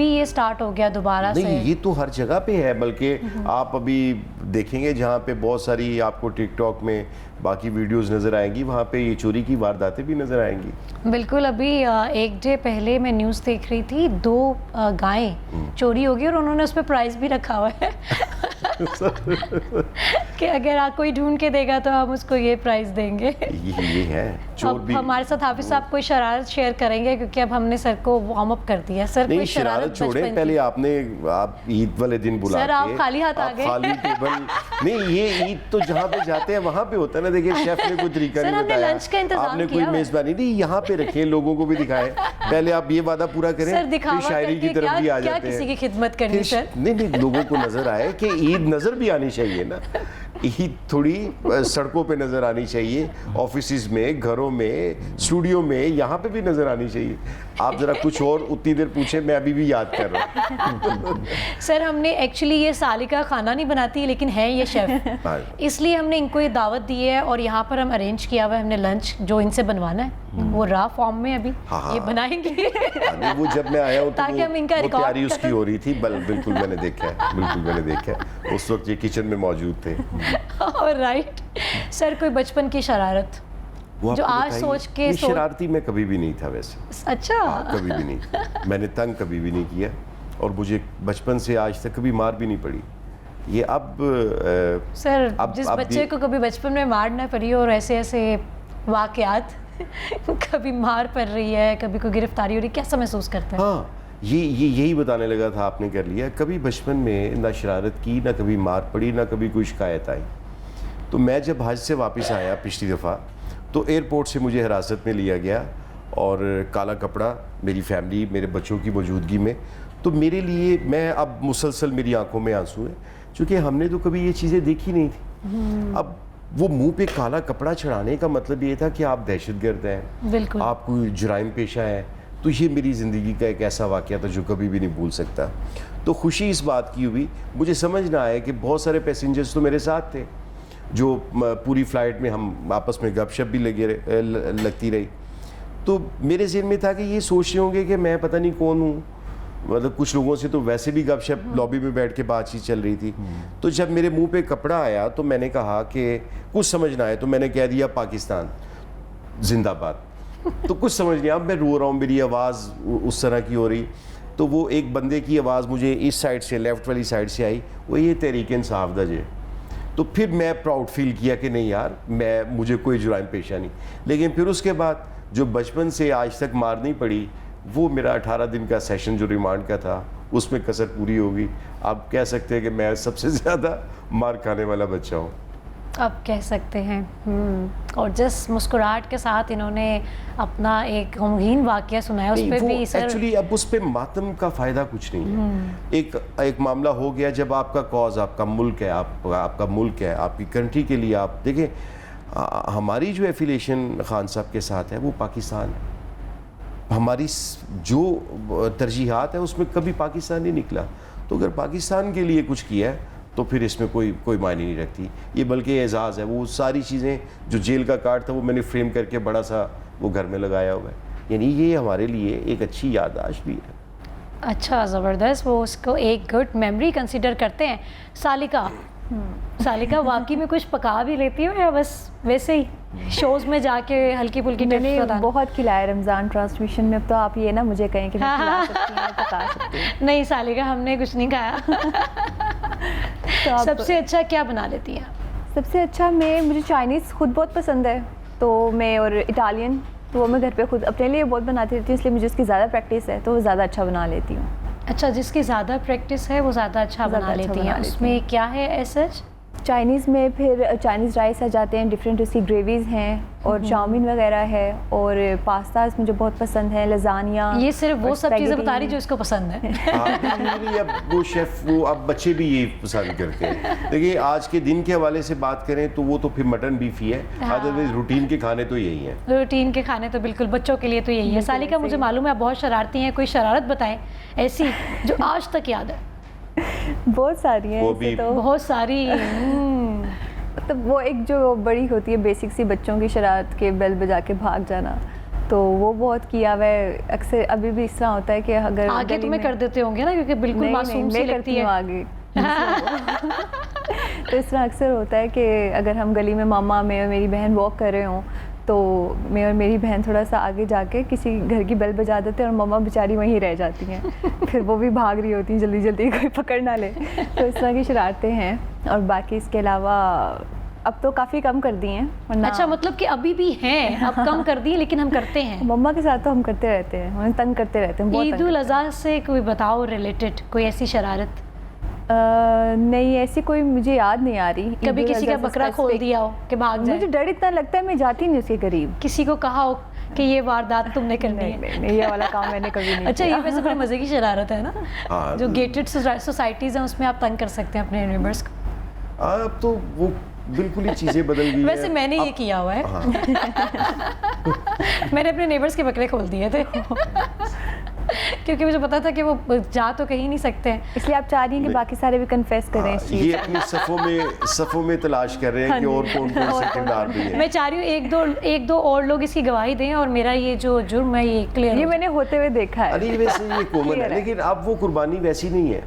ये स्टार्ट हो गया दोबारा से? नहीं, ये तो हर जगह पे है, बल्कि आप अभी देखेंगे जहाँ पे बहुत सारी आपको टिकटॉक में बाकी वीडियोस नज़र आएंगी, वहाँ पे ये चोरी की वारदातें भी नज़र आएंगी। बिल्कुल। अभी एक डे पहले मैं न्यूज़ देख रही थी, 2 गायें चोरी हो गई और उन्होंने उस पर प्राइस भी रखा हुआ है। कि अगर आप कोई ढूंढ के देगा तो हम उसको ये प्राइस देंगे। ये है चोर अब भी। हमारे साथ हाफिज साहब कोई शरारत शेयर करेंगे क्योंकि अब हमने सर को वार्म अप कर दिया। सर नहीं, कोई शरारत छोड़े, बचपन पहले की? आप ईद वाले दिन बुला सर, आप के खाली हाथ आ आप गए। खाली टेबल नहीं, ये ईद तो जहाँ पे जाते हैं वहाँ पे होता है ना। देखिए शेफ ने कोई तरीका सर, नहीं हमने बताया, लंच का इंतजाम आपने कोई किया हुआ है। मेजबानी नहीं, यहाँ पे रखे, लोगों को भी दिखाए। पहले आप ये वादा पूरा करें, सर फिर दिखावा शायरी की करके तरफ भी आ क्या जाते हैं। किसी की खिदमत करनी फिर सर? नहीं, लोगों को नजर आए कि ईद नजर भी आनी चाहिए ना। ईद थोड़ी सड़कों पे नजर आनी चाहिए, ऑफिसेज में, घरों में, स्टूडियो में, यहाँ पे भी नजर आनी चाहिए। आप जरा कुछ और उतनी देर पूछे, मैं अभी भी याद कर रहा हूँ। सर हमने एक्चुअली ये सालिका खाना नहीं बनाती लेकिन है ये शेफ, हाँ। इसलिए हमने इनको ये दावत दी है और यहाँ पर हम अरेंज किया हुआ है हमने लंच जो इनसे बनवाना है वो रॉ फॉर्म में अभी हाँ। ये बनाएंगे। नहीं, वो जब मैं आया हूँ तो ताकि हम इनका वो रिकॉर्ड तैयारी उसकी हो रही थी। बिल्कुल मैंने देखा है, बिल्कुल मैंने देखा है। उस वक्त ये किचन में मौजूद थे। राइट सर, कोई बचपन की शरारत वो जो आपको आज बताइए। सोच के ये शरारती मैं कभी भी नहीं था वैसे। अच्छा कभी भी नहीं, मैंने तंग कभी भी नहीं किया और मुझे बचपन से आज तक कभी मार भी नहीं पड़ी। ये अब सर अब- जिस अब बच्चे ये- को कभी बचपन में मार ना पड़ी हो और ऐसे ऐसे वाकयात कभी मार पड़ रही है, कभी कोई गिरफ्तारी हो रही है, कैसा महसूस करते हैं? हाँ, ये यही बताने लगा था, आपने कर लिया। कभी बचपन में ना शरारत की, ना कभी मार पड़ी, ना कभी कोई शिकायत आई। तो मैं जब हज से वापस आया पिछली दफ़ा, तो एयरपोर्ट से मुझे हिरासत में लिया गया और काला कपड़ा, मेरी फैमिली, मेरे बच्चों की मौजूदगी में। तो मेरे लिए, मैं अब मुसलसल मेरी आंखों में आंसू हैं, क्योंकि हमने तो कभी ये चीज़ें देखी नहीं थी। अब वो मुंह पे काला कपड़ा चढ़ाने का मतलब ये था कि आप दहशतगर्द हैं, बिल्कुल। आप कोई जुराइम पेशा है। तो ये मेरी ज़िंदगी का एक ऐसा वाक़या था जो कभी भी नहीं भूल सकता। तो खुशी इस बात की हुई, मुझे समझ ना आया कि बहुत सारे पैसेंजर्स तो मेरे साथ थे, जो पूरी फ़्लाइट में हम आपस में गपशप भी लगती रही। तो मेरे ज़हन में था कि ये सोच रहे होंगे कि मैं पता नहीं कौन हूँ। मतलब कुछ लोगों से तो वैसे भी गपशप लॉबी में बैठ के बातचीत चल रही थी। तो जब मेरे मुंह पे कपड़ा आया तो मैंने कहा कि कुछ समझ ना आए, तो मैंने कह दिया पाकिस्तान जिंदाबाद। तो कुछ समझ नहीं, अब मैं रो रहा हूँ, मेरी आवाज़ उस तरह की हो रही। तो वो एक बंदे की आवाज़ मुझे इस साइड से, लेफ़्ट वाली साइड से आई, वो ये तहरीक इंसाफ दा जे। तो फिर मैं प्राउड फील किया कि नहीं यार, मुझे कोई जुराइम पेशा नहीं। लेकिन फिर उसके बाद जो बचपन से आज तक मार नहीं पड़ी, वो मेरा 18 दिन का सेशन जो रिमांड का था, उसमें कसर पूरी होगी। आप कह सकते हैं कि मैं सबसे ज़्यादा मार खाने वाला बच्चा हूँ। आप कह सकते हैं। और जिस मुस्कुराहट के साथ इन्होंने अपना एक गमगीन वाकया सुनाया उस पर भी सर एक्चुअली अब उस पर मातम का फ़ायदा कुछ नहीं है। एक मामला हो गया, जब आपका कॉज, आपका मुल्क है, आपका मुल्क है, आपकी कंट्री के लिए आप देखें। हमारी जो एफिलिएशन खान साहब के साथ है वो पाकिस्तान है। हमारी जो तरजीहात है उसमें कभी पाकिस्तान नहीं निकला। तो अगर पाकिस्तान के लिए कुछ किया है तो फिर इसमें कोई मायने नहीं रखती। ये बल्कि एजाज़ है। वो सारी चीज़ें जो जेल का कार्ड था वो मैंने फ्रेम करके बड़ा सा वो घर में लगाया हुआ है। यानी ये हमारे लिए एक अच्छी याददाश्त भी है। अच्छा, ज़बरदस्त। वो उसको एक गुड मेमोरी कंसीडर करते हैं। सालिका, सालिका वाकई में कुछ पका भी लेती हो या बस वैसे ही शोज़ में जाके हल्की फुल्की टिप्स मैंने बताना? बहुत खिलाया रमज़ान ट्रांसमिशन में। अब तो आप ये ना मुझे कहें कि मैं खिला सकती हूँ, पका सकती हूँ। नहीं सालिका, हमने कुछ नहीं खाया। तो आप- सबसे अच्छा क्या बना लेती हैं? सबसे अच्छा मुझे चाइनीज़ खुद बहुत पसंद है, तो मैं, और इटालियन, तो वो मैं घर पे खुद अपने लिए बहुत बनाती रहती हूँ, इसलिए मुझे उसकी ज़्यादा प्रैक्टिस है तो वो ज़्यादा अच्छा बना लेती हूँ। अच्छा, जिसकी ज़्यादा प्रैक्टिस है वो ज़्यादा अच्छा ज़्यादा बना अच्छा लेती बना हैं। लेती उसमें क्या है ऐसा? चाइनीज़ में फिर चाइनीज़ राइस आ जाते हैं, डिफरेंट उसकी ग्रेवीज़ हैं, और चाउमीन वगैरह है, और पास्ताज मुझे बहुत पसंद है, लजानिया। ये सिर्फ वो और सब चीज़ें स्पैगेटी। बता रही जो इसको पसंद है। नहीं, अब वो शेफ, वो अब बच्चे भी यही पसंद करते हैं। देखिए आज के दिन के हवाले से बात करें तो वो तो फिर मटन बीफ ही है। हाँ। अदरवाइज रूटीन के खाने तो यही हैं। रूटीन के खाने तो बिल्कुल बच्चों के लिए तो यही है। सालिका, मुझे मालूम है आप बहुत शरारती हैं, कोई शरारत बताएं ऐसी जो आज तक याद है। बहुत सारी हैं वो ऐसे भी- तो। बहुत सारी। मतलब वो एक जो बड़ी होती है बेसिक सी बच्चों की शरारत के बेल बजा के भाग जाना, तो वो बहुत किया हुआ है। अक्सर अभी भी इस तरह होता है कि अगर आगे गली तुम्हें में- कर देते होंगे ना, क्योंकि बिल्कुल नहीं, मासूम नहीं, सी मैं लगती करती है। हूँ आगे। तो इस तरह अक्सर होता है कि अगर हम गली में मामा, मैं और मेरी बहन वॉक कर रहे हों, तो मैं और मेरी बहन थोड़ा सा आगे जाके किसी घर की बेल बजा देते हैं और मम्मा बेचारी वहीं रह जाती हैं। फिर वो भी भाग रही होती हैं जल्दी जल्दी, कोई पकड़ ना ले। तो इस तरह की शरारतें हैं। और बाकी इसके अलावा अब तो काफ़ी कम कर दी हैं, वरना अच्छा, मतलब कि अभी भी हैं, अब कम कर दी लेकिन हम करते हैं। मम्मा के साथ तो हम करते रहते हैं, उन्हें तंग करते रहते हैं, बहुत ईद तंग उल करते हैं। अज़हा से कोई बताओ रिलेटेड कोई ऐसी शरारत, नहीं ऐसी कोई मुझे याद नहीं आ रही। कभी ईद उल किसी का अज़हा से बकरा खोल specific- दिया हो कि भाग मुझे जाए, डर इतना लगता है मैं जाती नहीं उसके करीब। किसी को कहा हो कि ये वारदात तुमने करनी नहीं, है? नहीं, नहीं, ये वाला काम मैंने कभी नहीं अच्छा, किया। ये वैसे बड़ी मज़े की शरारत है ना, हाँ। जो गेटेड सोसाइटीज़ हैं उसमें आप तंग कर सकते हैं अपने नेबर्स को। अब तो वो बिल्कुल ही चीज़ें बदल गई वैसे हैं। मैंने ये अब- किया हुआ है। हाँ। मैंने अपने नेबर्स के बकरे खोल दिए थे क्योंकि मुझे पता था कि वो जा तो कहीं नहीं सकते हैं। इसलिए आप चाह रही हैं कि बाकी सारे भी कन्फेस करें इस चीज़ ये अपनी सफ़ों में तलाश कर रहे हैं कि और कौन कौन से किरदार भी हैं। मैं चाह रही हूँ एक दो और लोग इसकी गवाही दें और मेरा ये जो जुर्म है ये क्लियर ये मैंने होते हुए देखा है। अरे वैसे ये कॉमन Clear है, है। लेकिन अब वो कुर्बानी वैसी नहीं है।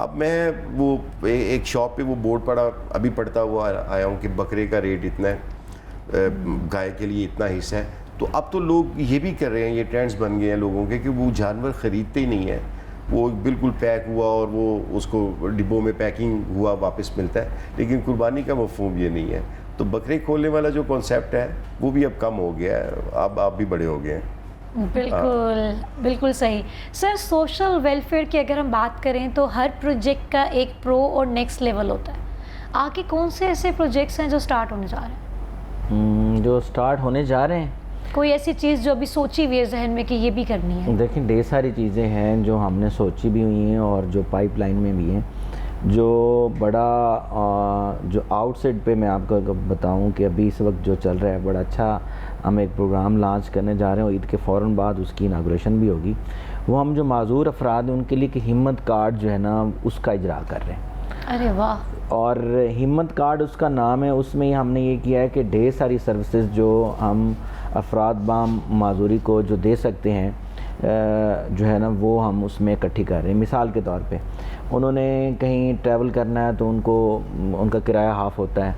अब मैं वो एक शॉप पे वो बोर्ड अभी पढ़ता हुआ आया हूँ कि बकरे का रेट इतना है, गाय के लिए इतना हिस्सा है। तो अब तो लोग ये भी कर रहे हैं, ये ट्रेंड्स बन गए हैं लोगों के कि वो जानवर ख़रीदते ही नहीं है, वो बिल्कुल पैक हुआ और वो उसको डिब्बों में पैकिंग हुआ वापस मिलता है। लेकिन कुर्बानी का मफ़हूम ये नहीं है। तो बकरे खोलने वाला जो कॉन्सेप्ट है वो भी अब कम हो गया है, अब आप भी बड़े हो गए हैं। बिल्कुल बिल्कुल सही। सर, सोशल वेलफेयर की अगर हम बात करें तो हर प्रोजेक्ट का एक प्रो और नेक्स्ट लेवल होता है। आगे कौन से ऐसे प्रोजेक्ट्स हैं जो स्टार्ट होने जा रहे हैं? जो स्टार्ट होने जा रहे हैं, कोई ऐसी चीज़ जो अभी सोची हुई है जहन में कि ये भी करनी है? देखिए ढेर सारी चीज़ें हैं जो हमने सोची भी हुई हैं और जो पाइपलाइन में भी हैं। जो बड़ा जो आउटसाइड पे मैं आपको अगर बताऊं कि अभी इस वक्त जो चल रहा है बड़ा अच्छा, हम एक प्रोग्राम लॉन्च करने जा रहे हैं और ईद के फ़ौरन बाद उसकी इनाग्रेशन भी होगी। वो हम जो माजूर अफराद हैं उनके लिए कि हिम्मत कार्ड जो है ना उसका इजरा कर रहे हैं। अरे वाह। और हिम्मत कार्ड उसका नाम है, उसमें ही हमने ये किया है कि ढेर सारी सर्विसेज जो हम अफराद बाम माजूरी को जो दे सकते हैं जो है ना वो हम उसमें इकट्ठी कर रहे हैं। मिसाल के तौर पे उन्होंने कहीं ट्रैवल करना है तो उनको उनका किराया हाफ़ होता है,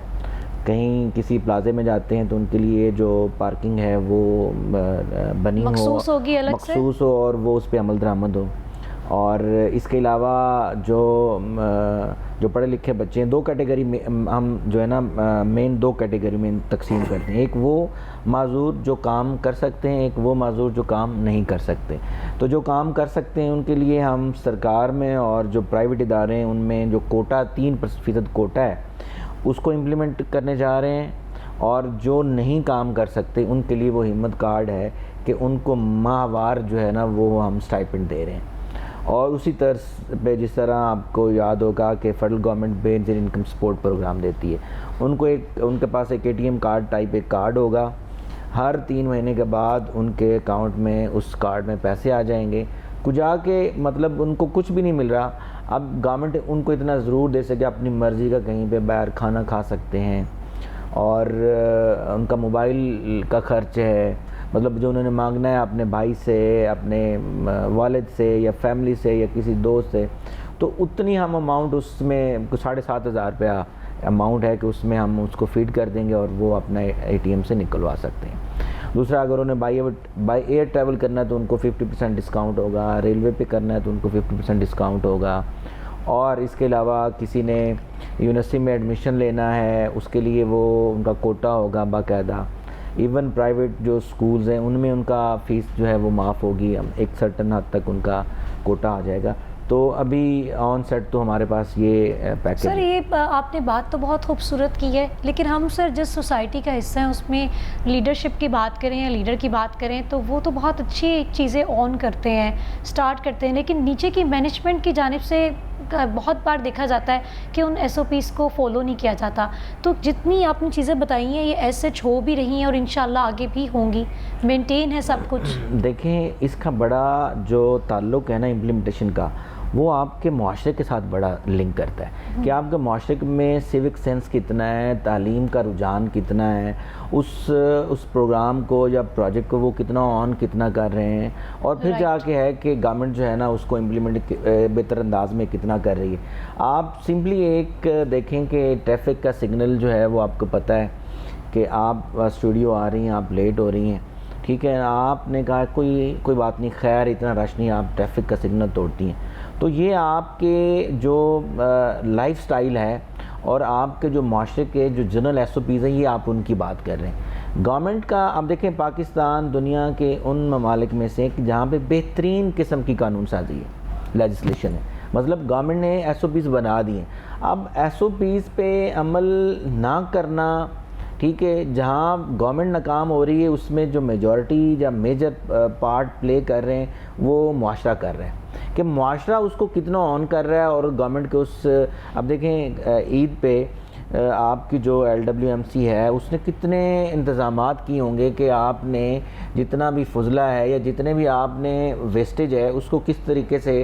कहीं किसी प्लाजे में जाते हैं तो उनके लिए जो पार्किंग है वो बनी मखसूस होगी अलग से, मखसूस हो और वो उस पर अमल दरामद हो। और इसके अलावा जो पढ़े लिखे बच्चे हैं, दो कैटेगरी में हम जो है ना मेन दो कैटेगरी में तकसीम करते हैं। एक वो माजूर जो काम कर सकते हैं, एक वो माजूर जो काम नहीं कर सकते। तो जो काम कर सकते हैं उनके लिए हम सरकार में और जो प्राइवेट इदारे हैं उनमें जो कोटा 3% कोटा है उसको इम्प्लीमेंट करने जा रहे हैं। और जो नहीं काम कर सकते उनके लिए वो हिम्मत कार्ड है कि उनको माहवार जो है ना वो हम स्टाइपेंड दे रहे हैं। और उसी तरह पे जिस तरह आपको याद होगा कि फेडरल गवर्नमेंट बेंचर इनकम सपोर्ट प्रोग्राम देती है, उनके पास एक ATM कार्ड टाइप एक कार्ड होगा। हर 3 महीने के बाद उनके अकाउंट में उस कार्ड में पैसे आ जाएंगे। कुछ आके मतलब उनको कुछ भी नहीं मिल रहा, अब गवर्नमेंट उनको इतना ज़रूर दे सके अपनी मर्ज़ी का कहीं पे बाहर खाना खा सकते हैं। और उनका मोबाइल का खर्च है, मतलब जो उन्होंने मांगना है अपने भाई से, अपने वालिद से या फैमिली से या किसी दोस्त से, तो उतनी हम अमाउंट उसमें 7,500 रुपया अमाउंट है कि उसमें हम उसको फीड कर देंगे और वो अपना ATM से निकलवा सकते हैं। दूसरा, अगर उन्हें बाई एयर ट्रैवल करना है तो उनको 50% डिस्काउंट होगा, रेलवे पे करना है तो उनको 50% डिस्काउंट होगा। और इसके अलावा किसी ने यूनिवर्सिटी में एडमिशन लेना है उसके लिए वो उनका कोटा होगा बाकायदा। इवन प्राइवेट जो स्कूल्स हैं उनमें उनका फ़ीस जो है वो माफ़ होगी, एक सर्टन हद तक उनका कोटा आ जाएगा। तो अभी ऑन सेट तो हमारे पास ये पैकेज। सर, ये आपने बात तो बहुत खूबसूरत की है, लेकिन हम सर जिस सोसाइटी का हिस्सा है उसमें लीडरशिप की बात करें या लीडर की बात करें तो वो तो बहुत अच्छी चीज़ें ऑन करते हैं, स्टार्ट करते हैं, लेकिन नीचे की मैनेजमेंट की जानिब से बहुत बार देखा जाता है कि उन SOPs को फॉलो नहीं किया जाता। तो जितनी आपने चीज़ें बताई हैं ये SH हो भी रही हैं और इंशाल्लाह आगे भी होंगी, मेंटेन है सब कुछ। देखें, इसका बड़ा जो ताल्लुक़ है ना इम्प्लीमेंटेशन का, वो आपके माशरे के साथ बड़ा लिंक करता है कि आपके माशरे में सिविक सेंस कितना है, तालीम का रुझान कितना है, उस प्रोग्राम को या प्रोजेक्ट को वो कितना कर रहे हैं, और फिर जाके है कि गवर्नमेंट जो है ना उसको इम्प्लीमेंट बेहतर अंदाज में कितना कर रही है। आप सिंपली एक देखें कि ट्रैफिक का सिग्नल जो है वो आपको पता है कि आप स्टूडियो आ रही हैं, आप लेट हो रही हैं, ठीक है, आपने कहा कोई बात नहीं, खैर इतना रश नहीं, आप ट्रैफिक का सिग्नल तोड़ती हैं। तो ये आपके जो लाइफ स्टाइल है और आपके जो माशरे के जो जनरल SOPs हैं, ये आप उनकी बात कर रहे हैं। गवर्नमेंट का आप देखें, पाकिस्तान दुनिया के उन ममालिक में से जहाँ पे बेहतरीन किस्म की कानून साजी है, लेजिस्लेशन है, मतलब गवर्नमेंट ने SOPs बना दिए। अब SOPs पे अमल ना करना, ठीक है, जहाँ गवर्नमेंट नाकाम हो रही है उसमें जो मेजॉरिटी या मेजर पार्ट प्ले कर रहे हैं वो मुआशरा कर रहे हैं, कि मुआशरा उसको कितना ऑन कर रहा है। और गवर्नमेंट के उस, अब देखें ईद पे आपकी जो LWMC है उसने कितने इंतज़ामात किए होंगे कि आपने जितना भी फुजला है या जितने भी आपने वेस्टेज है उसको किस तरीके से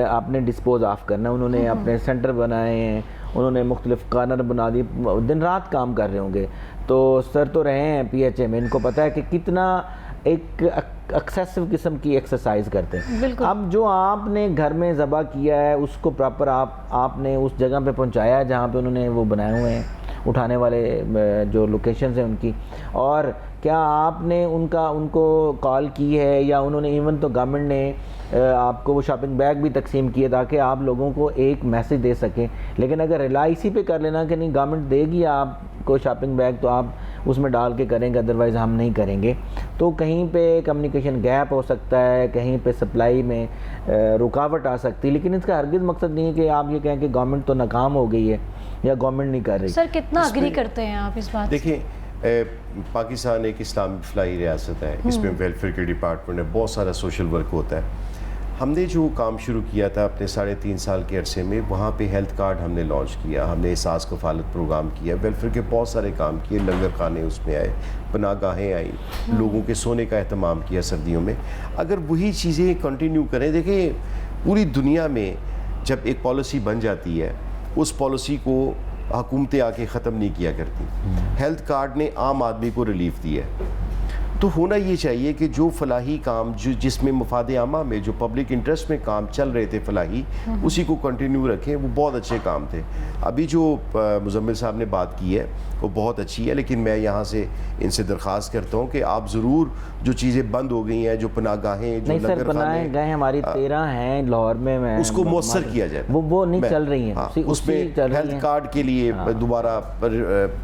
आपने डिस्पोज ऑफ करना है। उन्होंने अपने सेंटर बनाए हैं, उन्होंने मुख्तलिफ कार्नर बना दिए, दिन रात काम कर रहे होंगे। तो सर तो रहे हैं PHA में, इनको पता है कि कितना एक एक्सेसिव किस्म की एक्सरसाइज करते हैं। अब जो आपने घर में ज़बा किया है उसको प्रॉपर आपने उस जगह पे पहुंचाया है जहाँ पे उन्होंने वो बनाए हुए हैं उठाने वाले जो लोकेशंस हैं उनकी, और क्या आपने उनको कॉल की है, या उन्होंने इवन तो गवर्नमेंट ने आपको वो शॉपिंग बैग भी तकसीम किए ताकि आप लोगों को एक मैसेज दे सकें। लेकिन अगर रिलाई इसी पे कर लेना कि नहीं गवर्नमेंट देगी आपको शॉपिंग बैग तो आप उसमें डाल के करेंगे, अदरवाइज़ हम नहीं करेंगे, तो कहीं पे कम्युनिकेशन गैप हो सकता है, कहीं पे सप्लाई में रुकावट आ सकती है। लेकिन इसका हरगिज़ मकसद नहीं है कि आप ये कहें कि गवर्नमेंट तो नाकाम हो गई है या गवर्नमेंट नहीं कर रही। सर कितना अग्री करते हैं आप इस बात? देखिए, पाकिस्तान एक इस्लामी फलाही रियासत है, इसमें वेलफेयर के डिपार्टमेंट है, बहुत सारा सोशल वर्क होता है। हमने जो काम शुरू किया था अपने 3.5 साल के अरसे में, वहाँ पे हेल्थ कार्ड हमने लॉन्च किया, हमने एहसास कफालत प्रोग्राम किया, वेलफेयर के बहुत सारे काम किए, लंगर खाने उसमें आए, पनाहगाहें आई, लोगों के सोने का एहतमाम किया सर्दियों में। अगर वही चीज़ें कंटिन्यू करें, देखिए पूरी दुनिया में जब एक पॉलिसी बन जाती है उस पॉलिसी को हुकूमतें आके ख़त्म नहीं किया करती। हेल्थ कार्ड ने आम आदमी को रिलीफ दिया है, तो होना ये चाहिए कि जो फलाही काम जो जिसमें मफाद आमा में जो पब्लिक इंटरेस्ट में काम चल रहे थे फलाही, उसी को कंटिन्यू रखें। वो बहुत अच्छे काम थे। अभी जो मुजम्मिल साहब ने बात की है वो बहुत अच्छी है, लेकिन मैं यहाँ से इनसे दरख्वास्त करता हूँ कि आप ज़रूर जो चीज़ें बंद हो गई हैं, जो पनाहगाहें, जो लंगर खाने गए हमारी 13 हैं लाहौर में, उसको मौसर किया जाए। वो नहीं चल रही हैं। हाँ, उसमें हेल्थ कार्ड के लिए दोबारा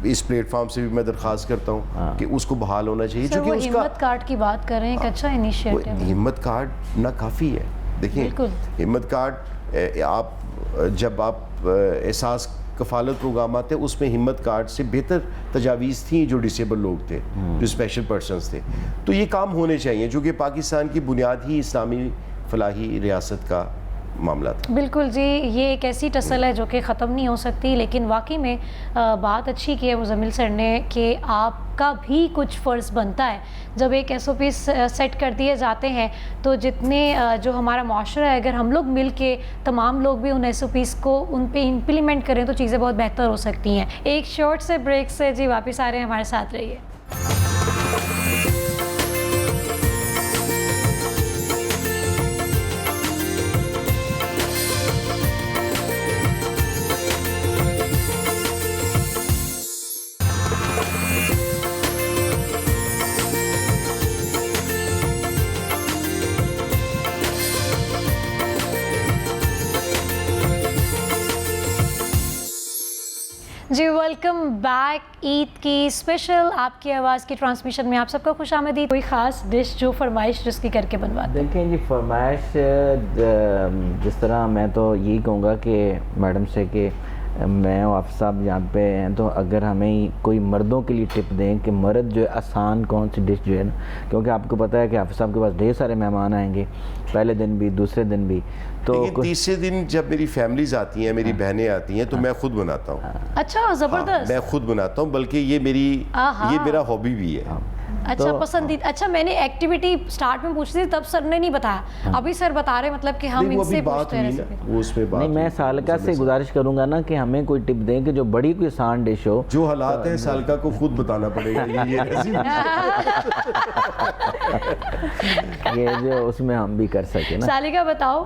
इस प्लेटफॉर्म से भी मैं दरख्वास्त करता हूँ कि उसको बहाल होना चाहिए। सर, वो हिम्मत कार्ड की बात कर रहे हैं, एक अच्छा इनिशिएटिव है। हिम्मत कार्ड ना काफ़ी है। देखिए, हिम्मत कार्ड आप जब आप एहसास कफालत प्रोग्राम आते हैं उसमें हिम्मत कार्ड से बेहतर तजावीज़ थी जो डिसेबल लोग थे, जो स्पेशल पर्सनस थे। तो ये काम होने चाहिए, जो कि पाकिस्तान की बुनियाद ही इस्लामी फलाही रियासत का मामला था। बिल्कुल जी, ये एक ऐसी टसल है जो कि ख़त्म नहीं हो सकती। लेकिन वाकई में बात अच्छी की है मुजम्मिल सर ने कि आपका भी कुछ फ़र्ज़ बनता है। जब एक SOP सेट कर दिए जाते हैं तो जितने जो हमारा माशरा है, अगर हम लोग मिल के तमाम लोग भी उन SOPs को उन पे इम्प्लीमेंट करें तो चीज़ें बहुत बेहतर हो सकती हैं। एक शॉर्ट से ब्रेक से जी वापस आ रहे हैं, हमारे साथ रहिए। जी वेलकम बैक। ईद की स्पेशल आपकी आवाज़ की ट्रांसमिशन में आप सबका खुश आमदीद। कोई ख़ास डिश जो फरमाइश जिसकी करके बनवाते? देखें जी, फरमाइश जिस तरह मैं तो यही कहूँगा कि मैडम से कि मैं और आप साहब यहाँ पे हैं, तो अगर हमें कोई मर्दों के लिए टिप दें कि मर्द जो है आसान कौन सी डिश जो है ना, क्योंकि आपको पता है कि हाफिज़ साहब के पास ढेर सारे मेहमान आएंगे, पहले दिन भी दूसरे दिन भी। तो तीसरे दिन जब मेरी फैमिलीज आती हैं, मेरी बहनें आती हैं, तो मैं खुद बनाता हूँ। अच्छा, ज़बरदस्त। मैं खुद बनाता हूँ, बल्कि ये मेरा हॉबी भी है। अच्छा पसंदीदा। अच्छा मैंने एक्टिविटी स्टार्ट में पूछी थी तब सर ने नहीं बताया, अभी सर बता रहे मतलब कि हम नहीं, वो इनसे अभी बात पूछते हैं हुई ना, रेसिपी। वो उसमें बात नहीं, मैं हुई। सालका से गुजारिश करूंगा ना कि हमें कोई टिप दें कि जो बड़ी कोई आसान डिश हो। जो हालात है सालका को खुद बताना पड़ेगा ये रेसिपी। ये जो उसमें हम भी कर सके ना। सालिका बताओ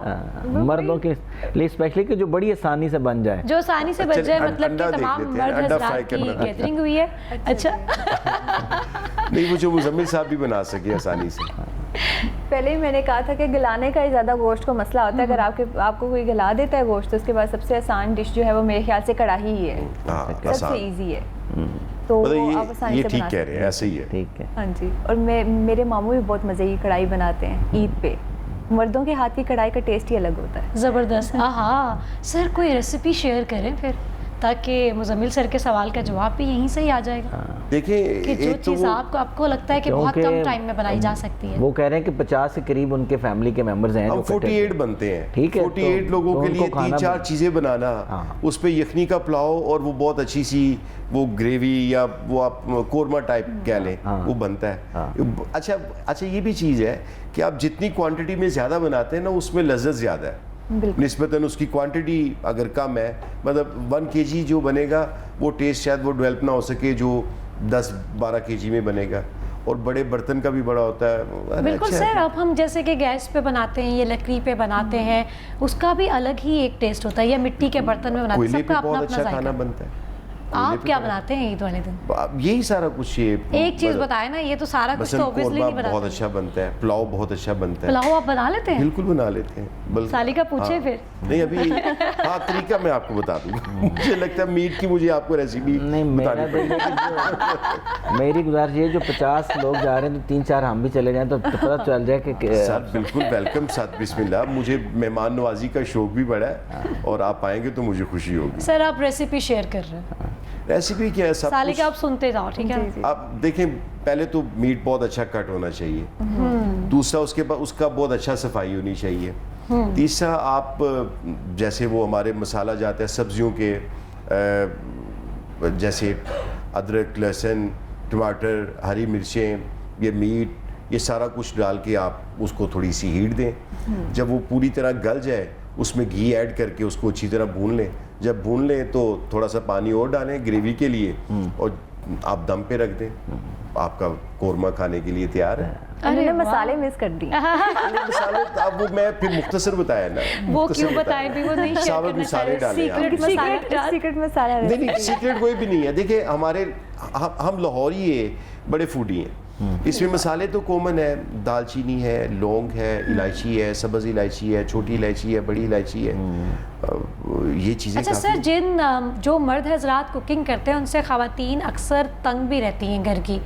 मर्दों के लिए स्पेशली कि जो बड़ी आसानी से बन जाए। जो आसानी से बच जाए, अच्छा, मतलब अंडा कि देख तमाम लेते हैं, मर्द अंडा हजरात फ्राई की करना। गैदरिंग हुई है। अच्छा नहीं, वो जो मुजम्मिल साहब भी बना सके आसानी से। पहले ही मैंने कहा था कि गलाने का ही ज़्यादा गोश्त को मसला होता है। अगर आपको कोई गला देता है गोश्त, तो उसके बाद सबसे आसान डिश जो है वो मेरे ख्याल से कढ़ाई ही है, हाँ, सबसे आसान। इजी है। तो वो आप मतलब आसानी ये से ठीक बना कह सकते रहे हैं, ऐसे ही है। ठीक है। हाँ जी। और मेरे मामू भी बहुत मज़े की कढ़ाई बनाते हैं ईद पे। मर्दों के हाथ की कढ़ाई का टेस्ट ही अलग होता है। ज़बरदस्त। हाँ सर कोई रेसिपी शेयर करें फिर, ताकि मुजम्मिल सर के सवाल का जवाब भी यहीं से ही आ जाएगा देखिए कि जो एक तो चीज़ आपको लगता है कि बहुत क्योंकि कम टाइम में बनाई जा सकती है। वो कह रहे हैं कि 50 के करीब उनके फैमिली के मेंबर्स हैं हम जो 48 बनते हैं, ठीक है, 48 तो लोगों के उनको लिए खाना 3-4 चीज़ें बनाना, हाँ। उस पे यखनी का पुलाव और वो बहुत अच्छी सी वो ग्रेवी या वो आप कोरमा टाइप कह लें, हाँ। वो बनता है। हाँ। अच्छा ये भी चीज़ है कि आप जितनी क्वांटिटी में ज़्यादा बनाते हैं ना, उसमें लज्जत ज़्यादा है निस्बतन। उसकी क्वांटिटी अगर कम है, मतलब 1 kg जो बनेगा वो टेस्ट शायद वो डेवलप ना हो सके जो 10-12 kg में बनेगा। और बड़े बर्तन का भी बड़ा होता है। अरे बिल्कुल अच्छा है। सर, अब हम जैसे कि गैस पे बनाते हैं, ये लकड़ी पे बनाते हैं, उसका भी अलग ही एक टेस्ट होता है, या मिट्टी के बर्तन में बनाते हैं, कोयले पे सबका अपना बहुत अपना अच्छा खाना जायका। बनता है। आप क्या बनाते हैं ईद वाले दिन? यही सारा कुछ ये एक चीज बताए ना, ये तो सारा कुछ तो मसलन ऑब्वियसली कोरमा नहीं बनाते। बहुत अच्छा बनता है, पुलाव बहुत अच्छा बनता है। पुलाव आप बना लेते हैं? बिल्कुल बना लेते हैं। बल्कि सालिका पूछे फिर। नहीं अभी हाँ तरीका मैं आपको बता दूंगा। मुझे लगता है मीट की मुझे आपको रेसिपी नहीं, मेरा बतानी पड़ेगी। मेरी गुजारिश ये जो 50 लोग जा रहे हैं तो 3-4 हम भी चले जाएं तो पता चल जाए कि सर बिल्कुल वेलकम सर, बिस्मिल्लाह। मुझे मेहमान नवाजी का शौक भी बड़ा है और आप आएंगे तो मुझे खुशी होगी। सर आप रेसिपी शेयर कर रहे हैं, रेसिपी क्या है, सब सालिका कुछ आप सुनते जाओ, ठीक है? जी, जी। आप देखें, पहले तो मीट बहुत अच्छा कट होना चाहिए, दूसरा उसके बाद उसका बहुत अच्छा सफाई होनी चाहिए, तीसरा आप जैसे वो हमारे मसाला जाता है सब्जियों के जैसे अदरक, लहसुन, टमाटर, हरी मिर्चें, ये मीट, ये सारा कुछ डाल के आप उसको थोड़ी सी हीट दें। जब वो पूरी तरह गल जाए उसमें घी ऐड करके उसको अच्छी तरह भून लें। जब भून लें तो थोड़ा सा पानी और डालें ग्रेवी के लिए और आप दम पे रख दें। आपका कोरमा खाने के लिए तैयार है। अरे वाह। मसाले मिस कर दिए। मसाले अब वो मैं फिर मुख्तसर बताया ना, वो मुख्तसर क्यों बताए भी, वो नहीं शेयर साबुत करना मसाले चाह रहे। डालें आप। सीक्रेट मसाला सीक्रेट नहीं सीक्रेट कोई भी नहीं है। देखिए हमारे हम लाहौरी है, बड़े फूडी हैं। इसमें मसाले तो कॉमन है, दालचीनी है, लौंग है, इलायची है, सब्ज़ इलायची है, छोटी इलायची है, बड़ी इलायची है, ये चीज़ें। अच्छा सर, जो मर्द हजरात कुकिंग करते हैं उनसे ख़वातीन अक्सर तंग भी रहती हैं घर की,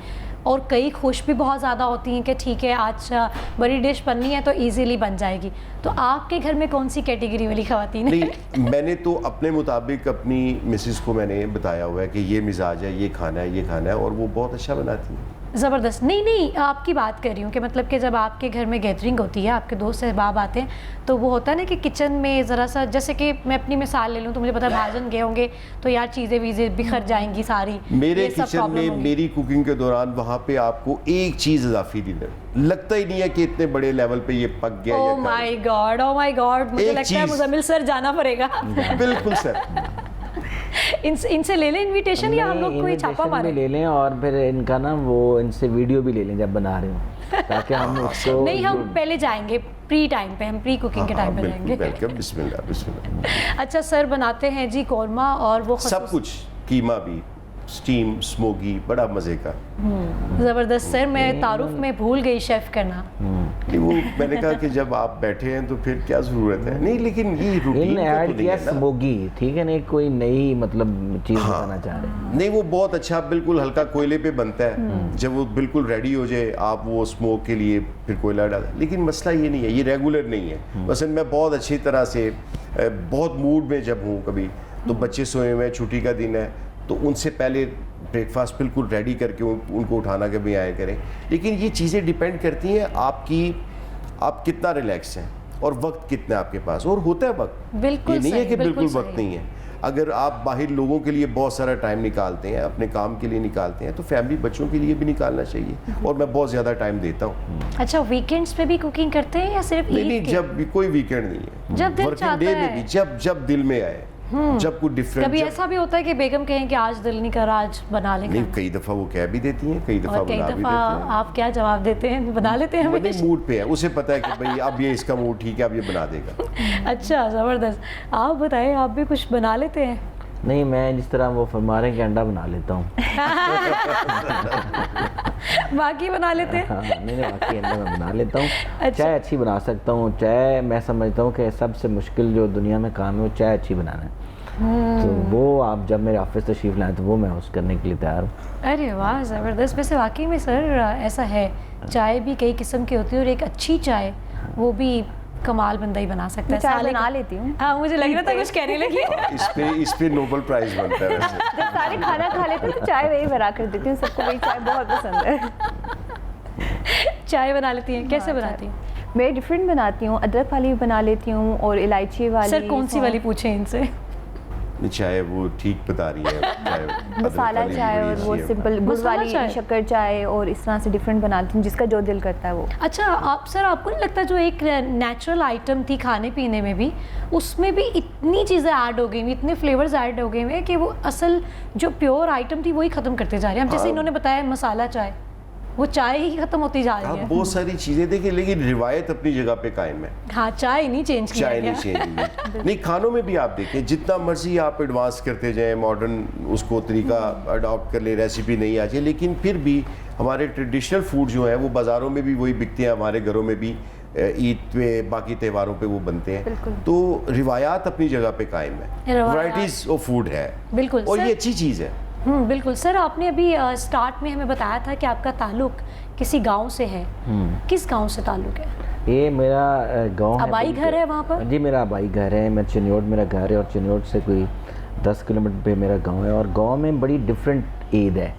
और कई खुश भी बहुत ज़्यादा होती हैं कि ठीक है आज बड़ी डिश बननी है तो इजीली बन जाएगी। तो आपके घर में कौन सी कैटेगरी वाली ख़वातीन है? नहीं, मैंने तो अपने मुताबिक अपनी मिसेस को मैंने बताया हुआ है कि ये मिजाज है, ये खाना है, ये खाना है, और वो बहुत अच्छा बनाती है। ज़बरदस्त। नहीं आपकी बात कर रही हूँ कि मतलब कि जब आपके घर में गैदरिंग होती है, आपके दोस्त अहबाब आते हैं, तो वो होता है ना कि किचन में ज़रा सा, जैसे कि मैं अपनी मिसाल ले लूँ तो मुझे पता है भाजन गए होंगे तो यार चीज़ें वीज़ें बिखर जाएंगी सारी, मेरे ये सब किचन प्रॉब्लम में होंगी। मेरी कुकिंग के दौरान वहाँ पे आपको एक चीज़ इजाफी नहीं लगता ही नहीं है कि इतने बड़े लेवल पे ये पक गया। Oh my God, oh my God, मुझे एक लगता है चीज़। मुजम्मिल सर जाना पड़ेगा। बिल्कुल सर। इनसे ले लें इनविटेशन, या हम लोग कोई छापा invitation मारे? भी ले लें और फिर इनका ना वो इनसे वीडियो भी ले लें जब बना रहे हो, ताकि हम उसको नहीं, हम पहले जाएंगे प्री टाइम पे, हम प्री कुकिंग के टाइम पे जाएंगे। वेलकम, बिस्मिल्लाह बिस्मिल्लाह। अच्छा सर, बनाते हैं जी कोरमा, और वो सब कुछ, कीमा भी, स्टीम, स्मोकी, बड़ा मज़े का। ज़बरदस्त सर, मैं तारुफ में भूल गई शेफ़ करना। नहीं वो मैंने कहा कि जब आप बैठे हैं तो फिर क्या ज़रूरत है। नहीं लेकिन ये रूटीन इनने तो ऐड नहीं किया है ना। स्मोगी, ठीक है ना, कोई नई मतलब चीज़ बताना चाह रहे हैं। नहीं वो बहुत अच्छा बिल्कुल हल्का कोयले पे बनता है। जब वो बिल्कुल रेडी हो जाए आप वो स्मोक के लिए फिर कोयला डालें। लेकिन मसला ये नहीं है, ये रेगुलर नहीं है। मसलन मैं बहुत अच्छी तरह से बहुत मूड में जब हूँ कभी, तो बच्चे सोए हुए हैं, छुट्टी का दिन है, तो उनसे पहले ब्रेकफास्ट बिल्कुल रेडी करके उनको उठाना के भी आया करें। लेकिन ये चीज़ें डिपेंड करती हैं आप कितना रिलैक्स हैं और वक्त कितना है आपके पास, और होता है वक्त, बिल्कुल ये नहीं है सही, कि बिल्कुल बिल्कुल वक्त सही। नहीं है। अगर आप बाहर लोगों के लिए बहुत सारा टाइम निकालते हैं, अपने काम के लिए निकालते हैं, तो फैमिली बच्चों के लिए भी निकालना चाहिए, और मैं बहुत ज़्यादा टाइम देता हूँ। अच्छा, वीकेंड्स पे भी कुकिंग करते हैं या सिर्फ नहीं ईद नहीं, के? जब भी कोई वीकेंड नहीं है, जब दिल वर्किंग चाहता डे में है। भी, जब दिल में आए, जब कुछ डिफरेंट। कभी ऐसा भी होता है कि बेगम कहें कि आज दिल नहीं कर रहा, आज बना लें नहीं, खाना? कई दफ़ा वो कह भी देती हैं, कई दफ़ा और कई बना भी दफा देते हैं। आप क्या जवाब देते हैं? बना लेते हैं मतलब हमेशा? मूड पे है, उसे पता है कि भाई अब ये इसका मूड ठीक है, अब ये बना देगा। अच्छा, ज़बरदस्त। आप बताएं, आप भी कुछ बना लेते हैं? नहीं, मैं जिस तरह वो फरमा रहे हैं कि अंडा बना लेता हूँ। बाकी बना लेते हैं? हाँ, नहीं बाकी अंडा मैं बना लेता हूँ। अच्छा। चाय अच्छी बना सकता हूँ। चाय मैं समझता हूँ कि सबसे मुश्किल जो दुनिया में काम है वो चाय अच्छी बनाना है। तो वो आप जब मेरे ऑफिस तशरीफ़ लाएँ तो वो मैं होस्ट करने के लिए तैयार हूँ। अरे वाह, ज़बरदस्त। वैसे वाकई में सर ऐसा है, चाय भी कई किस्म की होती है, और एक अच्छी चाय वो भी कमाल बंदा ही बना सकता है। मैं चाय साले बना का- लेती हूँ। हाँ, मुझे लग रहा था कुछ कहने लगी। इस पे नोबेल प्राइज बनता है वैसे। जब सारे खाना खा लेते हैं तो चाय वही बना कर देती हूँ, सबको वही चाय बहुत पसंद है। चाय बना लेती हैं? कैसे हाँ, बनाती हैं? मैं डिफरेंट बनाती हूँ, अदरक वाली भी बना लेती हूँ और इलायची वाली। सर कौन सी वाली पूछें इनसे? चाय वो ठीक बता रही है, चाय मसाला अदरक वाली चाय बड़ी और वो अच्छी है। सिंपल गुड़ मसाला वाली चाय? शक्कर चाय, और इस तरह से डिफरेंट बनाती हूँ, जिसका जो दिल करता है वो। अच्छा, आप सर आपको नहीं लगता जो एक नेचुरल आइटम थी खाने पीने में भी, उसमें भी इतनी चीज़ें ऐड हो गई हुई, इतने फ्लेवर्स ऐड हो गए हुए कि वो असल जो प्योर आइटम थी वही ख़त्म करते जा रहे हैं। अब जैसे इन्होंने बताया मसाला चाय, वो चाय ही ख़त्म होती जा हाँ, रही है। बहुत सारी चीज़ें देखिए, लेकिन रिवायत अपनी जगह पे कायम है। हाँ, चाय नहीं चेंज किया चाय गया। नहीं चेंज हुई। नहीं, खानों में भी आप देखें, जितना मर्जी आप एडवांस करते जाएं, मॉडर्न उसको तरीका अडॉप्ट कर ले, रेसिपी नहीं आ जाए, लेकिन फिर भी हमारे ट्रेडिशनल फूड जो हैं वो बाज़ारों में भी वही बिकते हैं, हमारे घरों में भी ईद पे, बाकी त्योहारों पे वो बनते हैं। बिल्कुल। तो रिवायात अपनी जगह पे कायम है, रिवायात। वैराइटीज़ ऑफ फूड है, बिल्कुल और सर। ये अच्छी चीज़ है। बिल्कुल सर। आपने अभी स्टार्ट में हमें बताया था कि आपका ताल्लुक किसी गांव से है। किस गांव से ताल्लुक है? ये मेरा गांव है। आबाई घर है वहाँ पर? जी, मेरा आबाई घर है। मैं चिन्योट मेरा घर है, और चिन्योट से कोई 10 किलोमीटर पे मेरा गांव है, और गांव में बड़ी डिफरेंट ईद है।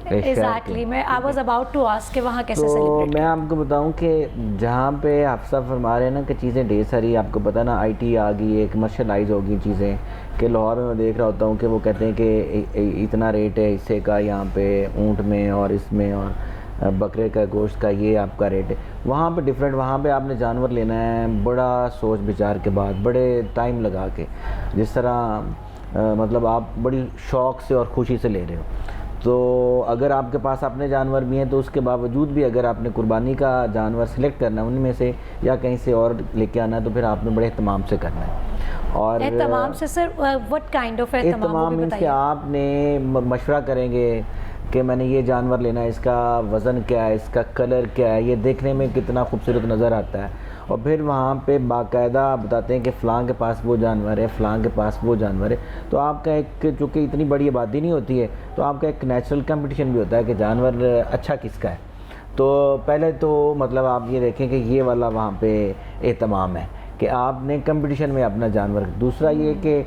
एग्जैक्टली, मैं I was about to ask कि वहाँ कैसे तो सेलिब्रेट? मैं आपको बताऊं कि जहाँ पे हाफसा फरमा रहे हैं ना कि चीज़ें ढेर सारी, आपको पता ना आईटी आ गई है, कमर्शलाइज हो गई चीज़ें, कि लाहौर में मैं देख रहा होता हूँ कि वो कहते हैं कि इतना रेट है हिस्से का यहाँ पे ऊँट में और इसमें, और बकरे का गोश्त का ये आपका रेट है। वहाँ पे डिफरेंट, वहाँ पे आपने जानवर लेना है बड़ा सोच विचार के बाद, बड़े टाइम लगा के, जिस तरह मतलब आप बड़ी शौक़ से और ख़ुशी से ले रहे हो। तो अगर आपके पास अपने जानवर भी हैं तो उसके बावजूद भी अगर आपने कुर्बानी का जानवर सेलेक्ट करना है उनमें से, या कहीं से और लेके आना है, तो फिर आपने बड़े एहतमाम से करना है। और एहतमाम से सर, व्हाट काइंड ऑफ एहतमाम मीन्स कि आपने मशवरा करेंगे कि मैंने ये जानवर लेना है, इसका वज़न क्या है, इसका कलर क्या है, ये देखने में कितना खूबसूरत नज़र आता है, और फिर वहाँ पे बाकायदा बताते हैं कि फ़लाँ के पास वो जानवर है, फ़लाँ के पास वो जानवर है। तो आपका एक, चूँकि इतनी बड़ी आबादी नहीं होती है, तो आपका एक नेचुरल कंपटीशन भी होता है कि जानवर अच्छा किसका है। तो पहले तो मतलब आप ये देखें कि ये वाला वहाँ पे एहतमाम है कि आपने कंपटीशन में अपना जानवर। दूसरा ये कि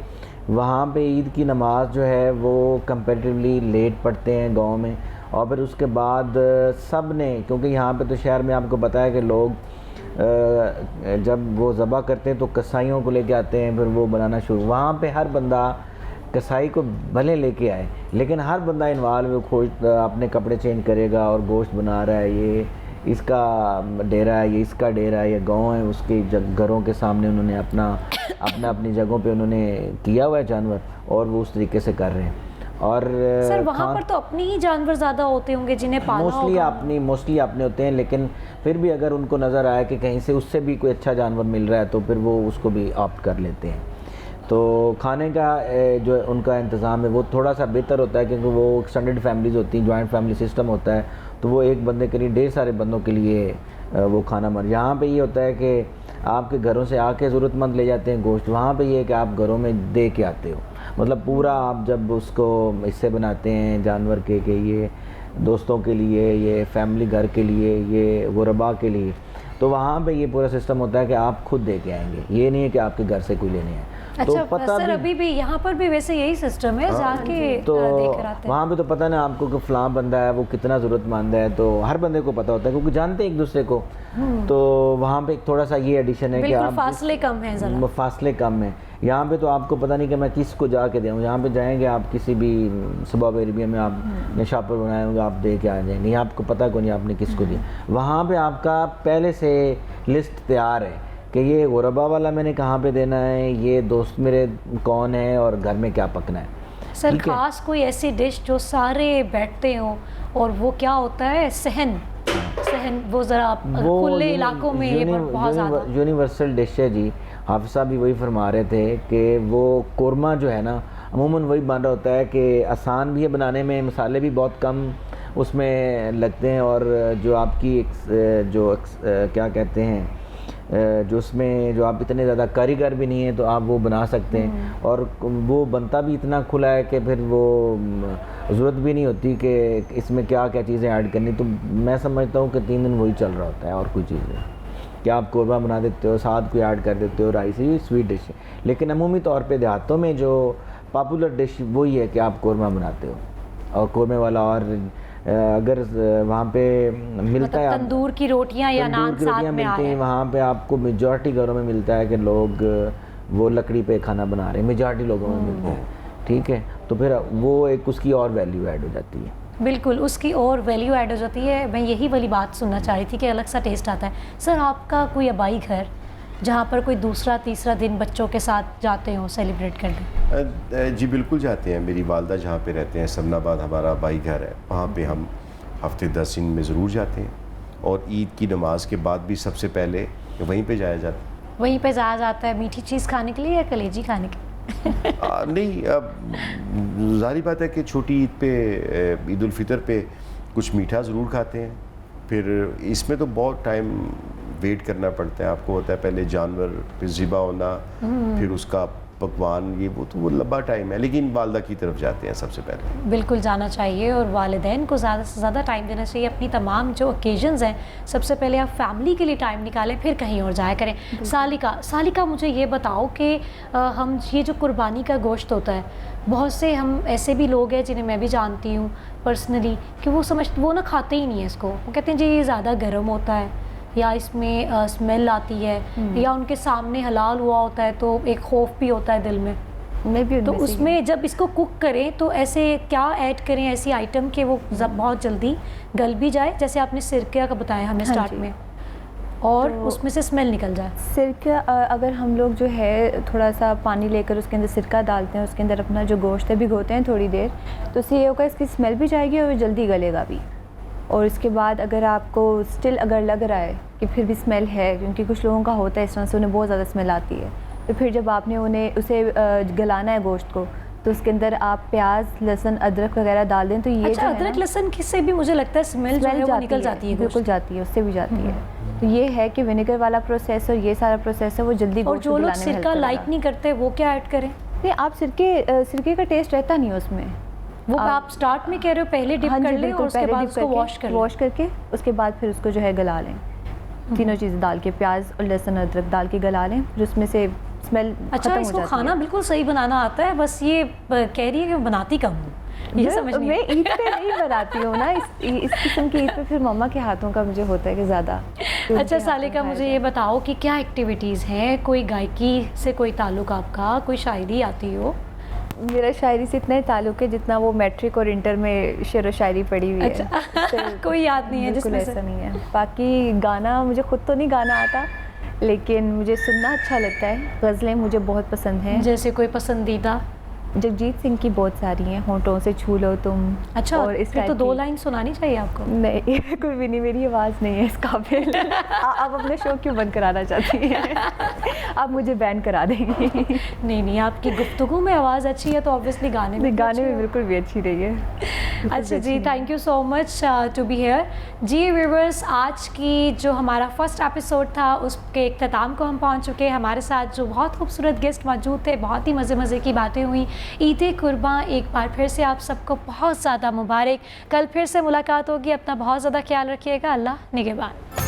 वहाँ पे ईद की नमाज़ जो है वो कंपैरेटिवली लेट पढ़ते हैं गांव में, और फिर उसके बाद सब ने, क्योंकि यहाँ पे तो शहर में आपको पता है कि लोग जब वो ज़बह करते हैं तो कसाईयों को लेके आते हैं, फिर वो बनाना शुरू। वहाँ पे हर बंदा कसाई को भले लेके आए, लेकिन हर बंदा इन्वॉल्व, खोज अपने कपड़े चेंज करेगा और गोश्त बना रहा है, ये इसका डेरा है, ये इसका डेरा है, ये गांव है, उसके घरों के सामने उन्होंने अपनी जगहों पे उन्होंने किया हुआ है जानवर, और वो उस तरीके से कर रहे हैं। और सर वहाँ पर तो अपने ही जानवर ज़्यादा होते होंगे जिन्हें पालना होगा। मोस्टली अपने होते हैं, लेकिन फिर भी अगर उनको नज़र आए कि कहीं से उससे भी कोई अच्छा जानवर मिल रहा है तो फिर वो उसको भी ऑप्ट कर लेते हैं। तो खाने का जो उनका इंतज़ाम है वो थोड़ा सा बेहतर होता है, क्योंकि वो एक्सटेंडेड फैमिलीज़ होती हैं, जॉइंट फैमिली सिस्टम होता है, तो वो एक बंदे के लिए ढेर सारे बंदों के लिए वो खाना बन। यहाँ पे ये होता है कि आपके घरों से आके ज़रूरतमंद ले जाते हैं गोश्त, वहाँ पे ये है कि आप घरों में दे के आते हो, मतलब पूरा आप जब उसको हिस्से बनाते हैं जानवर के ये दोस्तों के लिए, ये फैमिली घर के लिए, ये गुरबा के लिए, तो वहाँ पे ये पूरा सिस्टम होता है कि आप खुद दे के आएंगे, ये नहीं है कि आपके घर से कोई लेने हैं। अच्छा पता सर, भी अभी भी यहाँ पर भी वैसे यही सिस्टम है, जाके तो देख कर आते हैं। वहाँ पे तो पता ना आपको कि फ़लाँ बंदा है वो कितना ज़रूरतमंद है, तो हर बंदे को पता होता है क्योंकि जानते हैं एक दूसरे को। तो वहाँ पे एक थोड़ा सा ये एडिशन है कि बिल्कुल आप फासले कम हैं ज़रा। फासले कम है। यहाँ पे तो आपको पता नहीं कि मैं किसको जाके दूँ। यहाँ पे जाएंगे आप किसी भी सुबह एरिया में आपने शॉपर बनाए होंगे, आप दे के आ जाएंगे, नहीं आपको पता को नहीं आपने किसको दिया। वहाँ पे आपका पहले से लिस्ट तैयार है कि ये गुरबा वाला मैंने कहाँ पे देना है, ये दोस्त मेरे कौन है और घर में क्या पकना है। सर ठीक है? खास कोई ऐसी डिश जो सारे बैठते हो, और वो क्या होता है, सहन वो ज़रा खुले इलाकों में ये बहुत ज़्यादा यूनिवर्सल डिश है जी। हाफिज़ साहब भी वही फरमा रहे थे कि वो कोरमा जो है ना अमूमन वही बन रहा होता है कि आसान भी है बनाने में, मसाले भी बहुत कम उसमें लगते हैं, और जो आपकी क्या कहते हैं, जो उसमें जो आप इतने ज़्यादा कारीगर भी नहीं है तो आप वो बना सकते हैं, और वो बनता भी इतना खुला है कि फिर वो ज़रूरत भी नहीं होती कि इसमें क्या क्या चीज़ें ऐड करनी। तो मैं समझता हूँ कि 3 दिन वही चल रहा होता है और कोई चीज़ नहीं। क्या आप कोरमा बना देते हो, साथ कोई ऐड कर देते हो, राइस, ये स्वीट डिश है। लेकिन अमूमी तौर पे देहातों में जो पॉपुलर डिश वही है कि आप कोरमा बनाते हो, और कोरमे वाला, और अगर वहाँ पे मिलता है तंदूर की रोटियाँ या नान साथ में मिलती हैं, आए। वहाँ पे आपको मेजॉरिटी घरों में मिलता है कि लोग वो लकड़ी पे खाना बना रहे हैं, मेजॉरिटी लोगों में मिलता है। ठीक है, तो फिर वो एक उसकी और वैल्यू ऐड हो जाती है। बिल्कुल, उसकी और वैल्यू ऐड हो जाती है। मैं यही वाली बात सुनना चाह रही थी कि अलग सा टेस्ट आता है। सर आपका कोई आबाई घर जहाँ पर कोई दूसरा तीसरा दिन बच्चों के साथ जाते हो सेलिब्रेट करने? जी बिल्कुल जाते हैं। मेरी वालदा जहाँ पे रहते हैं, समनाबाद हमारा आबाई घर है, वहाँ पे हम हफ्ते 10 दिन में ज़रूर जाते हैं, और ईद की नमाज के बाद भी सबसे पहले वहीं पे जाया जाता है। वहीं पे जाया जाता है मीठी चीज़ खाने के लिए या कलेजी खाने के लिए? नहीं, अब जाहिर बात है कि छोटी ईद पे, ईद उल फितर पे कुछ मीठा ज़रूर खाते हैं। फिर इसमें तो बहुत टाइम वेट करना पड़ता है, आपको होता है पहले जानवर, फिर ज़िबा होना, फिर उसका पकवान, ये वो तो वो लंबा टाइम है। लेकिन वालदा की तरफ जाते हैं सबसे पहले। बिल्कुल जाना चाहिए, और वालिदैन को ज़्यादा से ज़्यादा टाइम देना चाहिए। अपनी तमाम जो ओकेजन्स हैं सबसे पहले आप फैमिली के लिए टाइम निकालें, फिर कहीं और जाया करें। सालिका मुझे ये बताओ कि हम ये जो कुर्बानी का गोश्त होता है, बहुत से हम ऐसे भी लोग हैं जिन्हें मैं भी जानती हूँ पर्सनली कि वो ना खाते ही नहीं है इसको। वो कहते हैं जी ये ज़्यादा गर्म होता है, या इसमें स्मेल आती है, या उनके सामने हलाल हुआ होता है तो एक खौफ भी होता है दिल में। मैं भी तो उसमें जब इसको कुक करें तो ऐसे क्या ऐड करें, ऐसी आइटम कि वो बहुत जल्दी गल भी जाए, जैसे आपने सिरका का बताया हमें स्टार्ट में, और तो उसमें से स्मेल निकल जाए। सिरका, अगर हम लोग जो है थोड़ा सा पानी लेकर उसके अंदर सिरका डालते हैं, उसके अंदर अपना जो गोश्त है भिगोते हैं थोड़ी देर, तो इससे ये होगा इसकी स्मेल भी जाएगी और जल्दी गलेगा भी। और इसके बाद अगर आपको स्टिल अगर लग रहा है कि फिर भी स्मेल है, क्योंकि कुछ लोगों का होता है इस तरह से, उन्हें बहुत ज़्यादा स्मेल आती है, तो फिर जब आपने उसे गलाना है गोश्त को, तो उसके अंदर आप प्याज, लहसुन, अदरक वगैरह डाल दें। तो ये अच्छा, अदरक लहसुन से भी मुझे लगता है स्मेल जो है वो निकल जाती है। बिल्कुल जाती है, उससे भी जाती है। तो ये है कि विनेगर वाला प्रोसेस और ये सारा प्रोसेस है वो जल्दी और जो लोग सिरका लाइक नहीं करते वो क्या ऐड करें? नहीं, आप सिरके का टेस्ट रहता नहीं है उसमें। वो आप स्टार्ट में कह रहे हो पहले डिप कर लें और उसके बाद उसको वॉश करके उसके बाद फिर उसको जो है गला लें। तीनों चीज़ें डाल के, प्याज और लहसुन अदरक डाल के गला लें, फिर उसमें से स्मेल अच्छा, इसको खाना बिल्कुल सही बनाना आता है, बस ये कह रही है कि मैं बनाती कम हूँ, ये समझ नहीं। मैं ईद पे नहीं बनाती हूँ ना, इस किस्म की ईद पे फिर मम्मा के हाथों का मुझे होता है कि ज़्यादा। अच्छा सालिका, मुझे ये बताओ कि क्या एक्टिविटीज़ हैं, कोई गायकी से कोई ताल्लुक आपका, कोई शायरी आती हो? मेरा शायरी से इतना ही ताल्लुक है जितना वो मैट्रिक और इंटर में शेर व शायरी पढ़ी हुई है। अच्छा। कोई याद नहीं है जिसमें ऐसा नहीं है। बाकी गाना मुझे खुद तो नहीं गाना आता, लेकिन मुझे सुनना अच्छा लगता है। गज़लें मुझे बहुत पसंद हैं। जैसे कोई पसंदीदा? जगजीत सिंह की बहुत सारी हैं, होंठों से छू लो तुम। अच्छा, और इस तो 2 लाइन सुनानी चाहिए आपको। नहीं, कोई भी नहीं, मेरी आवाज़ नहीं है इस काबिल। आप अपना शो क्यों बंद कराना चाहती हैं? आप मुझे बैन करा देंगी। नहीं, आपकी गुफ्तगू में आवाज़ अच्छी है तो ऑब्वियसली गाने में बिल्कुल भी अच्छी रही है। अच्छा जी, thank you so much to be here. जी व्यूअर्स, आज की जो हमारा फर्स्ट एपिसोड था उसके इख्तिताम को हम पहुंच चुके हैं। हमारे साथ जो बहुत खूबसूरत गेस्ट मौजूद थे, बहुत ही मज़े की बातें हुई। ईद कुर्बान एक बार फिर से आप सबको बहुत ज़्यादा मुबारक। कल फिर से मुलाकात होगी, अपना बहुत ज़्यादा ख्याल रखिएगा। अल्लाह निगहबान।